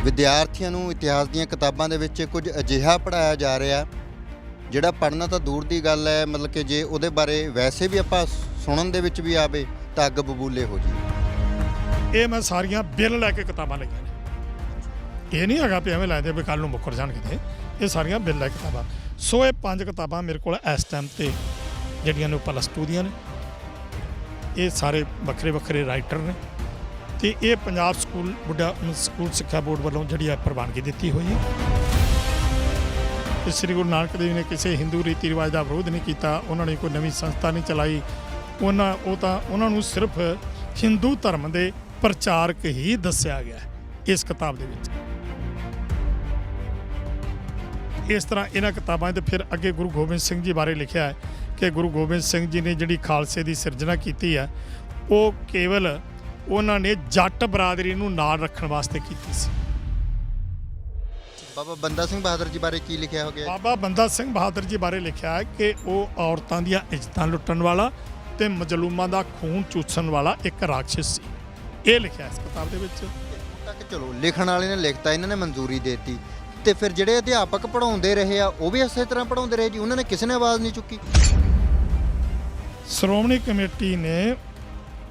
विद्यार्थियों नूं इतिहास दीयां किताबां दे विच कुछ अजिहा पढ़ाया जा रहा ਜਿਹੜਾ पढ़ना तो दूर की गल है, मतलब कि जे ਉਹਦੇ बारे वैसे भी ਆਪਾਂ सुनन दे विच भी आवे ਤਾਂ ਅੱਗ बबूले हो जी। ਇਹ ਮੈਂ ਸਾਰੀਆਂ ਬਿੱਲ ਲੈ ਕੇ ਕਿਤਾਬਾਂ ਲਈਆਂ ਨੇ। ਇਹ ਨਹੀਂ ਹੈਗਾ ਵੀ ਐਵੇਂ ਲੈਦੇ ਵੀ ਕੱਲ ਨੂੰ ਮੁੱਕਰ ਜਾਣ ਕਿਤੇ। ਇਹ ਸਾਰੀਆਂ ਬਿੱਲ ਲੈ ਕਿਤਾਬਾਂ। ਸੋ ਇਹ 5 ਕਿਤਾਬਾਂ ਮੇਰੇ ਕੋਲ ਇਸ ਟਾਈਮ ਤੇ ਜਿਹੜੀਆਂ ਨੇ ਪਲੱਸ 2 ਦੀਆਂ ਨੇ। ਇਹ ਸਾਰੇ ਵੱਖਰੇ ਵੱਖਰੇ ਰਾਈਟਰ ਨੇ ਤੇ ਇਹ ਪੰਜਾਬ ਸਕੂਲ ਸਿੱਖਿਆ ਬੋਰਡ ਵੱਲੋਂ ਜਿਹੜੀ ਹੈ ਪ੍ਰਵਾਨਗੀ ਦਿੱਤੀ ਹੋਈ ਹੈ। ਤੇ ਸ੍ਰੀ ਗੁਰੂ ਨਾਨਕ ਦੇਵ ਨੇ ਕਿਸੇ ਹਿੰਦੂ ਰੀਤੀ ਰਿਵਾਜ ਦਾ ਵਿਰੋਧ ਨਹੀਂ ਕੀਤਾ। ਉਹਨਾਂ ਨੇ ਕੋਈ ਨਵੀਂ ਸੰਸਥਾ ਨਹੀਂ ਚਲਾਈ। ਉਹਨਾਂ ਨੂੰ ਸਿਰਫ ਹਿੰਦੂ ਧਰਮ ਦੇ ਪ੍ਰਚਾਰਕ ਹੀ ਦੱਸਿਆ ਗਿਆ ਇਸ ਕਿਤਾਬ ਦੇ ਵਿੱਚ। ਇਸ ਤਰ੍ਹਾਂ ਇਹਨਾਂ ਕਿਤਾਬਾਂ ਦੇ ਫਿਰ ਅੱਗੇ ਗੁਰੂ ਗੋਬਿੰਦ ਸਿੰਘ ਜੀ ਬਾਰੇ ਲਿਖਿਆ ਹੈ ਕਿ ਗੁਰੂ ਗੋਬਿੰਦ ਸਿੰਘ ਜੀ ਨੇ ਜਿਹੜੀ ਖਾਲਸੇ ਦੀ ਸਿਰਜਣਾ ਕੀਤੀ ਹੈ ਉਹ ਕੇਵਲ ਉਹਨਾਂ ਨੇ ਜੱਟ ਬਰਾਦਰੀ ਨੂੰ ਨਾਲ ਰੱਖਣ ਵਾਸਤੇ ਕੀਤੀ ਸੀ। ਬਾਬਾ ਬੰਦਾ ਸਿੰਘ ਬਹਾਦਰ ਜੀ ਬਾਰੇ ਕੀ ਲਿਖਿਆ ਹੋ ਗਿਆ? ਬਾਬਾ ਬੰਦਾ ਸਿੰਘ ਬਹਾਦਰ ਜੀ ਬਾਰੇ ਲਿਖਿਆ ਹੈ ਕਿ ਉਹ ਔਰਤਾਂ ਦੀਆਂ ਇੱਜ਼ਤਾਂ ਲੁੱਟਣ ਵਾਲਾ ਤੇ ਮਜਲੂਮਾਂ ਦਾ ਖੂਨ ਚੂਸਣ ਵਾਲਾ ਇੱਕ ਰਾਖਸ਼ ਸੀ। ਇਹ ਲਿਖਿਆ ਇਸ ਕਿਤਾਬ ਦੇ ਵਿੱਚ। ਤੱਕ ਚਲੋ ਲਿਖਣ ਵਾਲੇ ਨੇ ਲਿਖਤਾ, ਇਹਨਾਂ ਨੇ ਮਨਜ਼ੂਰੀ ਦੇ ਦਿੱਤੀ ਤੇ ਫਿਰ ਜਿਹੜੇ ਅਧਿਆਪਕ ਪੜ੍ਹਾਉਂਦੇ ਰਹੇ ਆ ਉਹ ਵੀ ਇਸੇ ਤਰ੍ਹਾਂ ਪੜ੍ਹਾਉਂਦੇ ਰਹੇ ਜੀ, ਉਹਨਾਂ ਨੇ ਕਿਸੇ ਨੇ ਆਵਾਜ਼ ਨਹੀਂ ਚੁੱਕੀ। ਸ਼੍ਰੋਮਣੀ ਕਮੇਟੀ ਨੇ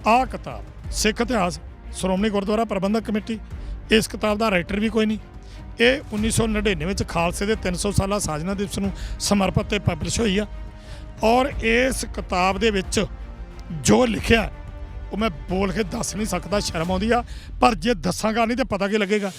ਆਹ ਕਿਤਾਬ ਸਿੱਖ ਇਤਿਹਾਸ ਸ਼੍ਰੋਮਣੀ ਗੁਰਦੁਆਰਾ ਪ੍ਰਬੰਧਕ ਕਮੇਟੀ, ਇਸ ਕਿਤਾਬ ਦਾ ਰਾਈਟਰ ਵੀ ਕੋਈ ਨਹੀਂ। ਇਹ 1999 ਵਿੱਚ ਖਾਲਸੇ ਦੇ 300 ਸਾਲਾ ਸਾਜਨਾ ਦਿਵਸ ਨੂੰ ਸਮਰਪਿਤ ਤੇ ਪਬਲਿਸ਼ ਹੋਈ ਆ। ਔਰ ਇਸ ਕਿਤਾਬ ਦੇ ਵਿੱਚ ਜੋ ਲਿਖਿਆ ਉਹ ਮੈਂ ਬੋਲ ਕੇ ਦੱਸ ਨਹੀਂ ਸਕਦਾ, ਸ਼ਰਮ ਆਉਂਦੀ ਆ, ਪਰ ਜੇ ਦੱਸਾਂਗਾ ਨਹੀਂ ਤਾਂ ਪਤਾ ਕੀ ਲੱਗੇਗਾ।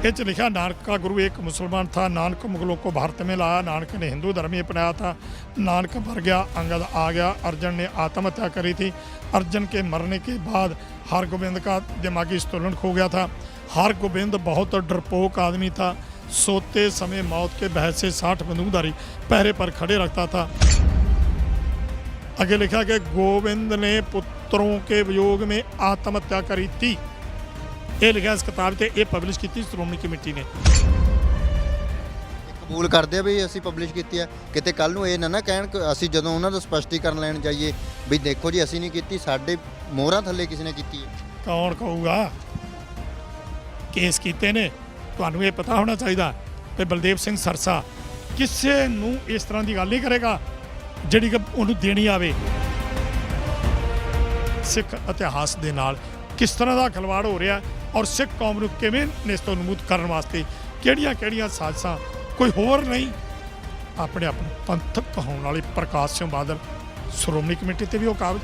ਇਹ 'ਚ लिखा नानक का गुरु एक मुसलमान था, नानक मुगलों को भारत में लाया, नानक ने हिंदू धर्म ही अपनाया था, नानक मर गया, अंगद आ गया, अर्जन ने आत्महत्या करी थी, अर्जन के मरने के बाद हरगोबिंद का दिमागी संतुलन खो गया था, हरगोबिंद बहुत डरपोक आदमी था, सोते समय मौत के बहस से 60 बंदूकधारी पहरे पर खड़े रखता था। आगे लिखा कि गोविंद ने पुत्रों के वियोग में आत्महत्या करी थी। ਇਹ ਲਿਖਿਆ ਇਸ ਕਿਤਾਬ ਤੇ। ਇਹ ਪਬਲਿਸ਼ ਕੀਤੀ ਸ਼੍ਰੋਮਣੀ ਕਮੇਟੀ ਨੇ। ਕਬੂਲ ਕਰਦੇ ਆ ਵੀ ਅਸੀਂ ਪਬਲਿਸ਼ ਕੀਤੀ ਆ, ਕਿਤੇ ਕੱਲ ਨੂੰ ਇਹ ਨਾ ਕਹਿਣ ਕਿ ਅਸੀਂ ਜਦੋਂ ਉਹਨਾਂ ਦਾ ਸਪਸ਼ਟੀਕਰਨ ਲੈਣ ਜਾਈਏ ਵੀ ਦੇਖੋ ਜੀ ਅਸੀਂ ਨਹੀਂ ਕੀਤੀ, ਸਾਡੇ ਮੋਹਰਾਂ ਥੱਲੇ ਕਿਸੇ ਨੇ ਕੀਤੀ ਹੈ। ਕੌਣ ਕਹੂਗਾ ਕੇਸ ਕੀਤੇ ਨੇ? ਤੁਹਾਨੂੰ ਇਹ ਪਤਾ ਹੋਣਾ ਚਾਹੀਦਾ ਕਿ ਬਲਦੇਵ ਸਿੰਘ ਸਰਸਾ ਕਿਸੇ ਨੂੰ ਇਸ ਤਰ੍ਹਾਂ ਦੀ ਗੱਲ ਨਹੀਂ ਕਰੇਗਾ ਜਿਹੜੀ ਕਿ ਉਹਨੂੰ ਦੇਣੀ ਆਵੇ। ਸਿੱਖ ਇਤਿਹਾਸ ਦੇ ਨਾਲ ਕਿਸ ਤਰ੍ਹਾਂ ਦਾ ਖਿਲਵਾੜ ਹੋ ਰਿਹਾ ਔਰ ਸਿੱਖ ਕੌਮ ਨੂੰ ਕਿਵੇਂ ਨੇਸਤੋ ਨਮੂਦ ਕਰਨ ਵਾਸਤੇ ਕਿਹੜੀਆਂ ਸਾਜ਼ਿਸ਼ਾਂ, ਕੋਈ ਹੋਰ ਨਹੀਂ ਆਪਣੇ ਆਪ ਨੂੰ ਪੰਥਕ ਕਹਾਉਣ ਵਾਲੇ ਪ੍ਰਕਾਸ਼ ਸਿੰਘ ਬਾਦਲ ਸ਼੍ਰੋਮਣੀ ਕਮੇਟੀ ਤੇ ਵੀ ਉਹ ਕਾਬਜ਼,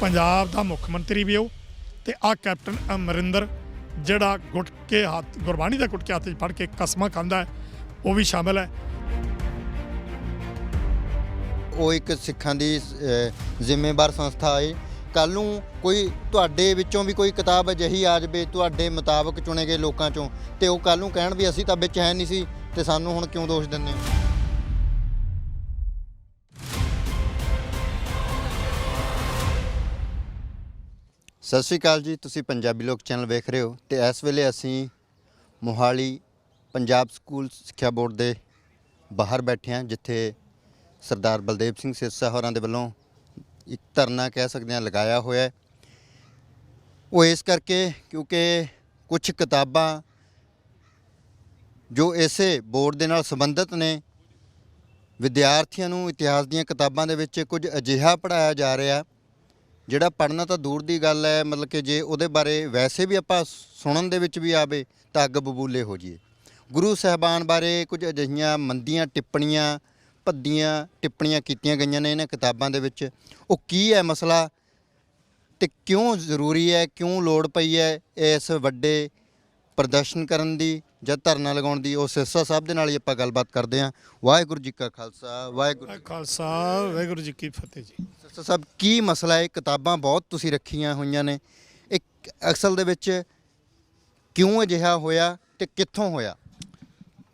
ਪੰਜਾਬ ਦਾ ਮੁੱਖ ਮੰਤਰੀ ਵੀ ਉਹ, ਤੇ ਆਹ ਕੈਪਟਨ ਅਮਰਿੰਦਰ ਜਿਹੜਾ ਗੁਟਕੇ ਹੱਥ ਗੁਰਬਾਣੀ ਦਾ ਗੁਟਕੇ ਹੱਥ 'ਚ ਫੜ ਕੇ ਕਸਮਾਂ ਖਾਂਦਾ ਹੈ, ਉਹ ਵੀ ਸ਼ਾਮਿਲ ਹੈ। ਉਹ ਇੱਕ ਸਿੱਖਾਂ ਦੀ ਜ਼ਿੰਮੇਵਾਰ ਸੰਸਥਾ ਹੈ। ਕੱਲ੍ਹ ਨੂੰ ਕੋਈ ਤੁਹਾਡੇ ਵਿੱਚੋਂ ਵੀ ਕੋਈ ਕਿਤਾਬ ਅਜਿਹੀ ਆ ਜਾਵੇ ਤੁਹਾਡੇ ਮੁਤਾਬਕ ਚੁਣੇ ਗਏ ਲੋਕਾਂ 'ਚੋਂ, ਤੇ ਉਹ ਕੱਲ੍ਹ ਨੂੰ ਕਹਿਣ ਵੀ ਅਸੀਂ ਤਾਂ ਵਿੱਚ ਹੈ ਨਹੀਂ ਸੀ ਤੇ ਸਾਨੂੰ ਹੁਣ ਕਿਉਂ ਦੋਸ਼ ਦਿੰਦੇ ਹੋ? ਸਤਿ ਸ਼੍ਰੀ ਅਕਾਲ ਜੀ, ਤੁਸੀਂ ਪੰਜਾਬੀ ਲੋਕ ਚੈਨਲ ਵੇਖ ਰਹੇ ਹੋ ਤੇ ਇਸ ਵੇਲੇ ਅਸੀਂ ਮੋਹਾਲੀ ਪੰਜਾਬ ਸਕੂਲ ਸਿੱਖਿਆ ਬੋਰਡ ਦੇ ਬਾਹਰ ਬੈਠੇ ਹਾਂ, ਜਿੱਥੇ ਸਰਦਾਰ ਬਲਦੇਵ ਸਿੰਘ ਸਿਰਸਾ ਹੋਰਾਂ ਦੇ ਵੱਲੋਂ ਇੱਕ ਧਰਨਾ ਕਹਿ ਸਕਦੇ ਹਾਂ ਲਗਾਇਆ ਹੋਇਆ ਹੈ। ਉਹ ਇਸ ਕਰਕੇ ਕਿਉਂਕਿ ਕੁਝ ਕਿਤਾਬਾਂ ਜੋ ਇਸੇ ਬੋਰਡ ਦੇ ਨਾਲ ਸੰਬੰਧਿਤ ਨੇ, ਵਿਦਿਆਰਥੀਆਂ ਨੂੰ ਇਤਿਹਾਸ ਦੀਆਂ ਕਿਤਾਬਾਂ ਦੇ ਵਿੱਚ ਕੁਝ ਅਜਿਹਾ ਪੜ੍ਹਾਇਆ ਜਾ ਰਿਹਾ ਜਿਹੜਾ ਪੜ੍ਹਨਾ ਤਾਂ ਦੂਰ ਦੀ ਗੱਲ ਹੈ, ਮਤਲਬ ਕਿ ਜੇ ਉਹਦੇ ਬਾਰੇ ਵੈਸੇ ਵੀ ਆਪਾਂ ਸੁਣਨ ਦੇ ਵਿੱਚ ਵੀ ਆਵੇ ਤਾਂ ਅੱਗ ਬਬੂਲੇ ਹੋ ਜਾਈਏ। ਗੁਰੂ ਸਾਹਿਬਾਨ ਬਾਰੇ ਕੁਝ ਅਜਿਹੀਆਂ ਮੰਦੀਆਂ ਟਿੱਪਣੀਆਂ, ਭੱਦੀਆਂ ਟਿੱਪਣੀਆਂ ਕੀਤੀਆਂ ਗਈਆਂ ਨੇ ਇਹਨਾਂ ਕਿਤਾਬਾਂ ਦੇ ਵਿੱਚ। ਉਹ ਕੀ ਹੈ ਮਸਲਾ ਤੇ ਕਿਉਂ ਜ਼ਰੂਰੀ ਹੈ, ਕਿਉਂ ਲੋੜ ਪਈ ਹੈ ਇਸ ਵੱਡੇ ਪ੍ਰਦਰਸ਼ਨ ਕਰਨ ਦੀ ਜਾਂ ਧਰਨਾ ਲਗਾਉਣ ਦੀ, ਉਹ ਸਿਰਸਾ ਸਾਹਿਬ ਦੇ ਨਾਲ ਹੀ ਆਪਾਂ ਗੱਲਬਾਤ ਕਰਦੇ ਹਾਂ। ਵਾਹਿਗੁਰੂ ਜੀ ਕਾ ਖਾਲਸਾ, ਵਾਹਿਗੁਰੂ ਜੀ ਕੀ ਫਤਿਹ ਜੀ। ਸਿਰਸਾ ਸਾਹਿਬ ਕੀ ਮਸਲਾ ਹੈ? ਕਿਤਾਬਾਂ ਬਹੁਤ ਤੁਸੀਂ ਰੱਖੀਆਂ ਹੋਈਆਂ ਨੇ, ਇੱਕ ਅਸਲ ਦੇ ਵਿੱਚ ਕਿਉਂ ਅਜਿਹਾ ਹੋਇਆ ਤੇ ਕਿੱਥੋਂ ਹੋਇਆ?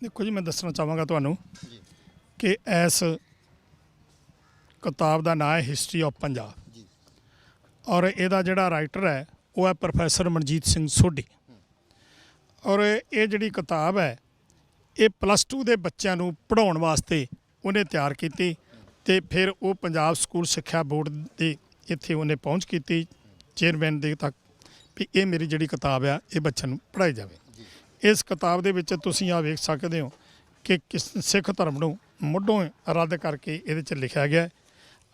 ਦੇਖੋ ਜੀ, ਮੈਂ ਦੱਸਣਾ ਚਾਹਾਂਗਾ ਤੁਹਾਨੂੰ ਕਿ ਇਸ ਕਿਤਾਬ ਦਾ ਨਾਂ ਹੈ ਹਿਸਟਰੀ ਆਫ ਪੰਜਾਬ ਜੀ, ਔਰ ਇਹਦਾ ਜਿਹੜਾ ਰਾਈਟਰ ਹੈ ਉਹ ਹੈ ਪ੍ਰੋਫੈਸਰ ਮਨਜੀਤ ਸਿੰਘ ਸੋਢੀ। ਔਰ ਇਹ ਜਿਹੜੀ ਕਿਤਾਬ ਹੈ ਇਹ ਪਲੱਸ 2 ਦੇ ਬੱਚਿਆਂ ਨੂੰ ਪੜ੍ਹਾਉਣ ਵਾਸਤੇ ਉਹਨੇ ਤਿਆਰ ਕੀਤੀ ਤੇ ਫਿਰ ਉਹ ਪੰਜਾਬ ਸਕੂਲ ਸਿੱਖਿਆ ਬੋਰਡ ਦੇ ਇੱਥੇ ਉਹਨੇ ਪਹੁੰਚ ਕੀਤੀ ਚੇਅਰਮੈਨ ਦੇ ਤੱਕ ਵੀ ਇਹ ਮੇਰੀ ਜਿਹੜੀ ਕਿਤਾਬ ਆ ਇਹ ਬੱਚਿਆਂ ਨੂੰ ਪੜ੍ਹਾਈ ਜਾਵੇ। ਇਸ ਕਿਤਾਬ ਦੇ ਵਿੱਚ ਤੁਸੀਂ ਆ ਵੇਖ ਸਕਦੇ ਹੋ ਕਿ ਸਿੱਖ ਧਰਮ ਨੂੰ ਮੁੱਢੋਂ ਰੱਦ ਕਰਕੇ ਇਹਦੇ 'ਚ ਲਿਖਿਆ ਗਿਆ।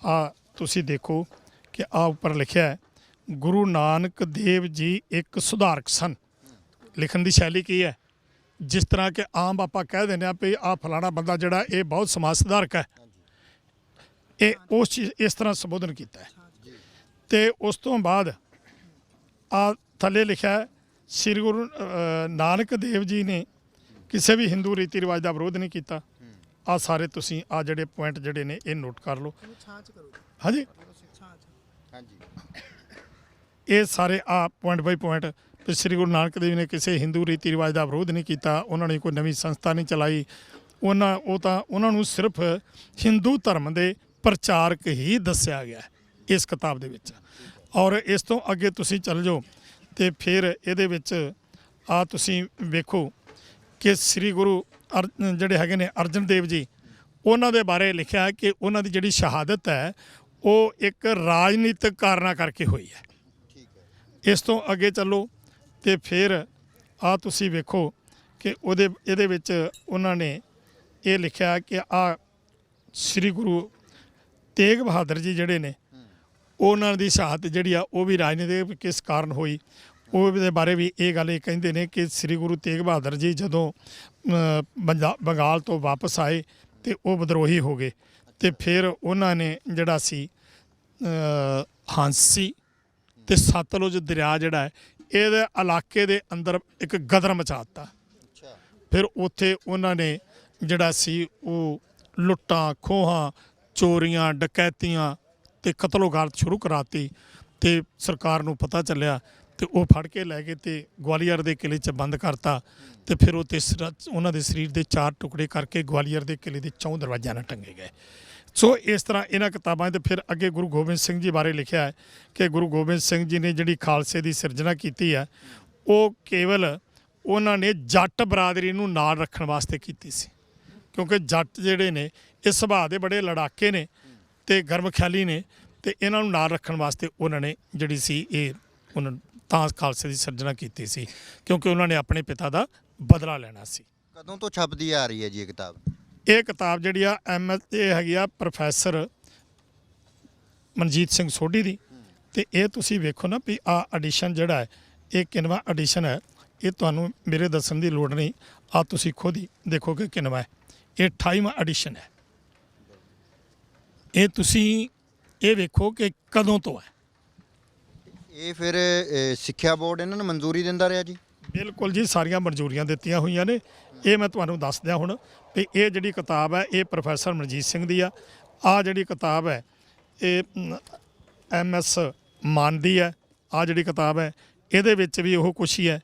ਆ ਤੁਸੀਂ ਦੇਖੋ ਕਿ ਆ ਉੱਪਰ ਲਿਖਿਆ ਹੈ, ਗੁਰੂ ਨਾਨਕ ਦੇਵ ਜੀ ਇੱਕ ਸੁਧਾਰਕ ਸਨ। ਲਿਖਣ ਦੀ ਸ਼ੈਲੀ ਕੀ ਹੈ, ਜਿਸ ਤਰ੍ਹਾਂ ਕਿ ਆਮ ਆਪਾਂ ਕਹਿ ਦਿੰਦੇ ਆ ਵੀ ਆ ਫਲਾਣਾ ਬੰਦਾ ਜਿਹੜਾ ਇਹ ਬਹੁਤ ਸਮਾਜ ਸੁਧਾਰਕ ਹੈ, ਇਹ ਉਸ ਚੀਜ਼ ਇਸ ਤਰ੍ਹਾਂ ਸੰਬੋਧਨ ਕੀਤਾ ਹੈ। ਤੇ ਉਸ ਤੋਂ ਬਾਅਦ ਆ ਥੱਲੇ ਲਿਖਿਆ ਹੈ, ਸ੍ਰੀ ਗੁਰੂ ਨਾਨਕ ਦੇਵ ਜੀ ਨੇ ਕਿਸੇ ਵੀ ਹਿੰਦੂ ਰੀਤੀ ਰਿਵਾਜ ਦਾ ਵਿਰੋਧ ਨਹੀਂ ਕੀਤਾ। ਆ ਸਾਰੇ ਤੁਸੀਂ ਆ ਜਿਹੜੇ ਪੁਆਇੰਟ ਜਿਹੜੇ ਨੇ ਇਹ ਨੋਟ ਕਰ ਲਓ। ਹਾਂਜੀ ਇਹ ਸਾਰੇ ਆ ਪੁਆਇੰਟ ਬਾਈ ਪੁਆਇੰਟ ਵੀ ਸ੍ਰੀ ਗੁਰੂ ਨਾਨਕ ਦੇਵ ਨੇ ਕਿਸੇ ਹਿੰਦੂ ਰੀਤੀ ਰਿਵਾਜ ਦਾ ਵਿਰੋਧ ਨਹੀਂ ਕੀਤਾ, ਉਹਨਾਂ ਨੇ ਕੋਈ ਨਵੀਂ ਸੰਸਥਾ ਨਹੀਂ ਚਲਾਈ, ਉਹਨਾਂ ਨੂੰ ਸਿਰਫ ਹਿੰਦੂ ਧਰਮ ਦੇ ਪ੍ਰਚਾਰਕ ਹੀ ਦੱਸਿਆ ਗਿਆ ਇਸ ਕਿਤਾਬ ਦੇ ਵਿੱਚ। ਔਰ ਇਸ ਤੋਂ ਅੱਗੇ ਤੁਸੀਂ ਚੱਲ ਜਾਓ ਤੇ ਫਿਰ ਇਹਦੇ ਵਿੱਚ ਆ ਤੁਸੀਂ ਵੇਖੋ ਕਿ ਸ੍ਰੀ ਗੁਰੂ ਜਿਹੜੇ ਹੈਗੇ ਨੇ ਅਰਜਨ ਦੇਵ ਜੀ, ਉਹਨਾਂ ਦੇ ਬਾਰੇ ਲਿਖਿਆ ਕਿ ਉਹਨਾਂ ਦੀ ਜਿਹੜੀ ਸ਼ਹਾਦਤ ਹੈ ਉਹ ਇੱਕ ਰਾਜਨੀਤਿਕ ਕਾਰਨਾਂ ਕਰਕੇ ਹੋਈ ਹੈ। ਇਸ ਤੋਂ ਅੱਗੇ ਚੱਲੋ ਤੇ ਫਿਰ ਆ ਤੁਸੀਂ ਵੇਖੋ ਕਿ ਇਹਦੇ ਵਿੱਚ ਉਹਨਾਂ ਨੇ ਇਹ ਲਿਖਿਆ ਕਿ ਆ ਸ੍ਰੀ ਗੁਰੂ ਤੇਗ ਬਹਾਦਰ ਜੀ ਜਿਹੜੇ ਨੇ ਉਹਨਾਂ ਦੀ ਸ਼ਹਾਦਤ ਜਿਹੜੀ ਆ ਉਹ ਵੀ ਰਾਜਨੀਤਿਕ ਕਿਸ ਕਾਰਨ ਹੋਈ। ਉਹਦੇ ਬਾਰੇ ਵੀ ਇਹ ਗੱਲ ਇਹ ਕਹਿੰਦੇ ਨੇ ਕਿ ਸ੍ਰੀ ਗੁਰੂ ਤੇਗ ਬਹਾਦਰ ਜੀ ਜਦੋਂ ਬੰਗਾਲ ਤੋਂ ਵਾਪਸ ਆਏ ਤੇ ਉਹ ਵਿਦਰੋਹੀ ਹੋ ਗਏ ਤੇ ਫਿਰ ਉਹਨਾਂ ਨੇ ਜਿਹੜਾ ਸੀ ਹਾਂਸੀ ਤੇ ਸਤਲੁਜ ਦਰਿਆ ਜਿਹੜਾ ਹੈ ਇਹਦੇ ਇਲਾਕੇ ਦੇ ਅੰਦਰ ਇੱਕ ਗਦਰ ਮਚਾ ਦਿੱਤਾ। ਫਿਰ ਉੱਥੇ ਉਹਨਾਂ ਨੇ ਜਿਹੜਾ ਸੀ ਉਹ ਲੁੱਟਾਂ ਖੋਹਾਂ ਚੋਰੀਆਂ ਡਕੈਤੀਆਂ ਤੇ ਕਤਲੋਗਾਰਤ ਸ਼ੁਰੂ ਕਰਾਤੀ ਤੇ ਸਰਕਾਰ ਨੂੰ ਪਤਾ ਚੱਲਿਆ ਤੇ ਉਹ ਫੜ ਕੇ ਲੈ ਗਏ ਤੇ ਗਵਾਲੀਅਰ ਦੇ ਕਿਲੇ 'ਚ ਬੰਦ ਕਰਤਾ ਤੇ ਫਿਰ ਉਹ ਉਹਨਾਂ ਦੇ ਸਰੀਰ ਦੇ 4 ਟੁਕੜੇ ਕਰਕੇ ਗਵਾਲੀਅਰ ਦੇ ਕਿਲੇ ਦੇ 4 ਦਰਵਾਜ਼ਿਆਂ ਨਾਲ ਟੰਗੇ ਗਏ। ਸੋ ਇਸ ਤਰ੍ਹਾਂ ਇਹਨਾਂ ਕਿਤਾਬਾਂ ਤੇ ਫਿਰ ਅੱਗੇ ਗੁਰੂ ਗੋਬਿੰਦ ਸਿੰਘ ਜੀ ਬਾਰੇ ਲਿਖਿਆ ਹੈ ਕਿ ਗੁਰੂ ਗੋਬਿੰਦ ਸਿੰਘ ਜੀ ਨੇ ਜਿਹੜੀ ਖਾਲਸੇ ਦੀ ਸਿਰਜਣਾ ਕੀਤੀ ਹੈ ਉਹ ਕੇਵਲ ਉਹਨਾਂ ਨੇ ਜੱਟ ਬਰਾਦਰੀ ਨੂੰ ਨਾਲ ਰੱਖਣ ਵਾਸਤੇ ਕੀਤੀ ਸੀ, ਕਿਉਂਕਿ ਜੱਟ ਜਿਹੜੇ ਨੇ ਇਹ ਸੁਭਾਅ ਦੇ ਬੜੇ ਲੜਾਕੇ ਨੇ ਤੇ ਗਰਮ ਖਿਆਲੀ ਨੇ ਤੇ ਇਹਨਾਂ ਨੂੰ ਨਾਲ ਰੱਖਣ ਵਾਸਤੇ ਉਹਨਾਂ ਨੇ ਜਿਹੜੀ ਸੀ ਇਹ ਉਹਨਾਂ ਤਾਂ ਖਾਲਸੇ ਦੀ ਸਿਰਜਣਾ ਕੀਤੀ ਸੀ, ਕਿਉਂਕਿ ਉਹਨਾਂ ਨੇ ਆਪਣੇ ਪਿਤਾ ਦਾ ਬਦਲਾ ਲੈਣਾ ਸੀ। ਕਦੋਂ ਤੋਂ ਛਪਦੀ ਆ ਰਹੀ ਹੈ ਜੀ ਇਹ ਕਿਤਾਬ? ਇਹ ਕਿਤਾਬ ਜਿਹੜੀ ਆ ਇਹ ਹੈਗੀ ਆ ਪ੍ਰੋਫੈਸਰ ਮਨਜੀਤ ਸਿੰਘ ਸੋਢੀ ਦੀ ਤੇ ਇਹ ਤੁਸੀਂ ਵੇਖੋ ਨਾ ਵੀ ਆ ਐਡੀਸ਼ਨ ਜਿਹੜਾ ਹੈ ਇਹ ਕਿੰਨਵਾਂ ਐਡੀਸ਼ਨ ਹੈ। ਇਹ ਤੁਹਾਨੂੰ ਮੇਰੇ ਦੱਸਣ ਦੀ ਲੋੜ ਨਹੀਂ, ਆ ਤੁਸੀਂ ਖੁਦ ਹੀ ਦੇਖੋਗੇ ਕਿੰਨਵਾਂ ਹੈ। ਇਹ 28ਵਾਂ ਐਡੀਸ਼ਨ ਹੈ। ਇਹ ਤੁਸੀਂ ਇਹ ਵੇਖੋ ਕਿ ਕਦੋਂ ਤੋਂ ਹੈ। ਇਹ ਫਿਰ ਸਿੱਖਿਆ ਬੋਰਡ ਇਹਨਾਂ ਨੂੰ ਮਨਜ਼ੂਰੀ ਦਿੰਦਾ ਰਿਹਾ ਜੀ? ਬਿਲਕੁਲ ਜੀ, ਸਾਰੀਆਂ ਮਨਜ਼ੂਰੀਆਂ ਦਿੱਤੀਆਂ ਹੋਈਆਂ ਨੇ। ਇਹ ਮੈਂ ਤੁਹਾਨੂੰ ਦੱਸ ਦਿਆਂ ਹੁਣ ਵੀ ਇਹ ਜਿਹੜੀ ਕਿਤਾਬ ਹੈ ਇਹ ਪ੍ਰੋਫੈਸਰ ਮਨਜੀਤ ਸਿੰਘ ਦੀ ਆ। ਆ ਜਿਹੜੀ ਕਿਤਾਬ ਹੈ ਇਹ MS ਮਾਨ ਦੀ ਹੈ। ਆ ਜਿਹੜੀ ਕਿਤਾਬ ਹੈ ਇਹਦੇ ਵਿੱਚ ਵੀ ਉਹ ਕੁਛ ਹੀ ਹੈ।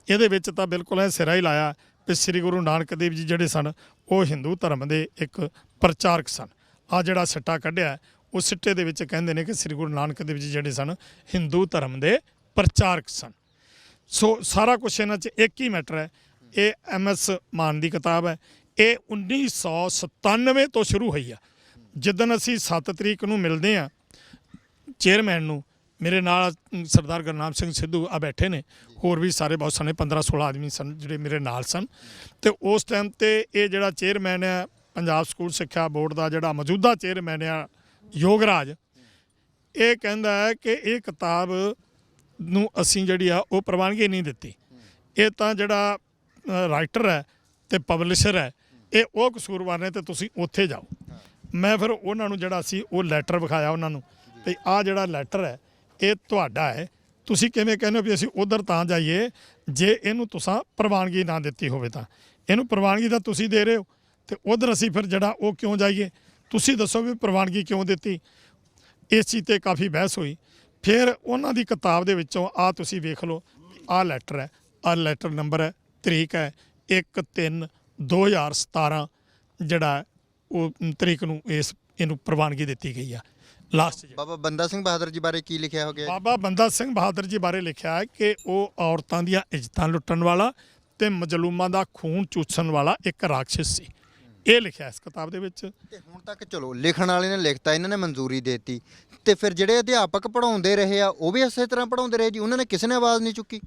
ਇਹਦੇ ਵਿੱਚ ਤਾਂ ਬਿਲਕੁਲ ਇਹ ਸਿਰਾ ਹੀ ਲਾਇਆ ਵੀ ਸ੍ਰੀ ਗੁਰੂ ਨਾਨਕ ਦੇਵ ਜੀ ਜਿਹੜੇ ਸਨ ਉਹ ਹਿੰਦੂ ਧਰਮ ਦੇ ਇੱਕ ਪ੍ਰਚਾਰਕ ਸਨ। ਆ ਜਿਹੜਾ ਸਿੱਟਾ ਕੱਢਿਆ ਉਸ ਸਿੱਟੇ ਦੇ ਵਿੱਚ ਕਹਿੰਦੇ ਨੇ ਕਿ ਸ੍ਰੀ ਗੁਰੂ ਨਾਨਕ ਦੇਵ ਜੀ ਜਿਹੜੇ ਸਨ ਹਿੰਦੂ ਧਰਮ ਦੇ ਪ੍ਰਚਾਰਕ ਸਨ। ਸੋ ਸਾਰਾ ਕੁਛ ਇਹਨਾਂ 'ਚ ਇੱਕ ਹੀ ਮੈਟਰ ਹੈ। ਇਹ MS ਮਾਨ ਦੀ ਕਿਤਾਬ ਹੈ। ਇਹ 1997 ਤੋਂ ਸ਼ੁਰੂ ਹੋਈ ਆ। ਜਿੱਦਣ ਅਸੀਂ 7 ਤਰੀਕ ਨੂੰ ਮਿਲਦੇ ਹਾਂ ਚੇਅਰਮੈਨ ਨੂੰ, ਮੇਰੇ ਨਾਲ ਸਰਦਾਰ ਗੁਰਨਾਮ ਸਿੰਘ ਸਿੱਧੂ ਆ ਬੈਠੇ ਨੇ, ਹੋਰ ਵੀ ਸਾਰੇ ਬਹੁਤ ਸਾਰੇ 15-16 ਆਦਮੀ ਸਨ ਜਿਹੜੇ ਮੇਰੇ ਨਾਲ ਸਨ। ਤੇ ਉਸ ਟਾਈਮ 'ਤੇ ਇਹ ਜਿਹੜਾ ਚੇਅਰਮੈਨ ਹੈ ਪੰਜਾਬ ਸਕੂਲ ਸਿੱਖਿਆ ਬੋਰਡ ਦਾ, ਜਿਹੜਾ ਮੌਜੂਦਾ ਚੇਅਰਮੈਨ ਆ ਯੋਗਰਾਜ, ਇਹ ਕਹਿੰਦਾ ਹੈ ਕਿ ਇਹ ਕਿਤਾਬ ਨੂੰ ਅਸੀਂ ਜਿਹੜੀ ਆ ਉਹ ਪ੍ਰਵਾਨਗੀ ਨਹੀਂ ਦਿੱਤੀ। ਇਹ ਤਾਂ ਜਿਹੜਾ ਰਾਈਟਰ ਹੈ ਤੇ ਪਬਲਿਸ਼ਰ ਹੈ ਇਹ ਉਹ ਕਸੂਰਵਾਰ ਨੇ ਤੇ ਤੁਸੀਂ ਉੱਥੇ ਜਾਓ। ਮੈਂ ਫਿਰ ਉਹਨਾਂ ਨੂੰ ਜਿਹੜਾ ਸੀ ਉਹ ਲੈਟਰ ਵਿਖਾਇਆ ਉਹਨਾਂ ਨੂੰ ਵੀ ਆਹ ਜਿਹੜਾ ਲੈਟਰ ਹੈ ਇਹ ਤੁਹਾਡਾ ਹੈ, ਤੁਸੀਂ ਕਿਵੇਂ ਕਹਿੰਦੇ ਹੋ ਵੀ ਅਸੀਂ ਉਧਰ ਤਾਂ ਜਾਈਏ ਜੇ ਇਹਨੂੰ ਤੁਸੀਂ ਪ੍ਰਵਾਨਗੀ ਨਾ ਦਿੱਤੀ ਹੋਵੇ ਤਾਂ। ਇਹਨੂੰ ਪ੍ਰਵਾਨਗੀ ਤਾਂ ਤੁਸੀਂ ਦੇ ਰਹੇ ਹੋ ਤੇ ਉਧਰ ਅਸੀਂ ਫਿਰ ਜਿਹੜਾ ਉਹ ਕਿਉਂ ਜਾਈਏ, ਤੁਸੀਂ ਦੱਸੋ ਵੀ ਪ੍ਰਵਾਨਗੀ ਕਿਉਂ ਦਿੱਤੀ। ਇਸ ਚੀਜ਼ 'ਤੇ ਕਾਫੀ ਬਹਿਸ ਹੋਈ। ਫਿਰ ਉਹਨਾਂ ਦੀ ਕਿਤਾਬ ਦੇ ਵਿੱਚੋਂ ਆ ਤੁਸੀਂ ਵੇਖ ਲਓ, ਆਹ ਲੈਟਰ ਹੈ, ਆਹ ਲੈਟਰ ਨੰਬਰ ਹੈ, ਤਰੀਕ ਹੈ 1/3/2017 ਜਿਹੜਾ ਉਹ ਤਰੀਕ ਨੂੰ ਇਹਨੂੰ ਪ੍ਰਵਾਨਗੀ ਦਿੱਤੀ ਗਈ ਆ। ਲਾਸਟ ਬਾਬਾ ਬੰਦਾ ਸਿੰਘ ਬਹਾਦਰ ਜੀ ਬਾਰੇ ਕੀ ਲਿਖਿਆ ਹੋ ਗਿਆ? ਬਾਬਾ ਬੰਦਾ ਸਿੰਘ ਬਹਾਦਰ ਜੀ ਬਾਰੇ ਲਿਖਿਆ ਹੈ ਕਿ ਉਹ ਔਰਤਾਂ ਦੀਆਂ ਇੱਜ਼ਤਾਂ ਲੁੱਟਣ ਵਾਲਾ ਤੇ ਮਜ਼ਲੂਮਾਂ ਦਾ ਖੂਨ ਚੂਸਣ ਵਾਲਾ ਇੱਕ ਰਾਖਸ਼ ਸੀ। ਇਹ ਲਿਖਿਆ ਇਸ ਕਿਤਾਬ ਦੇ ਵਿੱਚ। ਤੇ ਹੁਣ ਤੱਕ ਚਲੋ ਲਿਖਣ ਵਾਲੇ ਨੇ ਲਿਖਤਾ, ਇਹਨਾਂ ਨੇ ਮਨਜ਼ੂਰੀ ਦੇ ਦਿੱਤੀ, ਤੇ ਫਿਰ ਜਿਹੜੇ ਅਧਿਆਪਕ ਪੜ੍ਹਾਉਂਦੇ ਰਹੇ ਆ ਉਹ ਵੀ ਇਸੇ ਤਰ੍ਹਾਂ ਪੜ੍ਹਾਉਂਦੇ ਰਹੇ ਜੀ, ਉਹਨਾਂ ਨੇ ਕਿਸੇ ਨੇ ਆਵਾਜ਼ ਨਹੀਂ ਚੁੱਕੀ?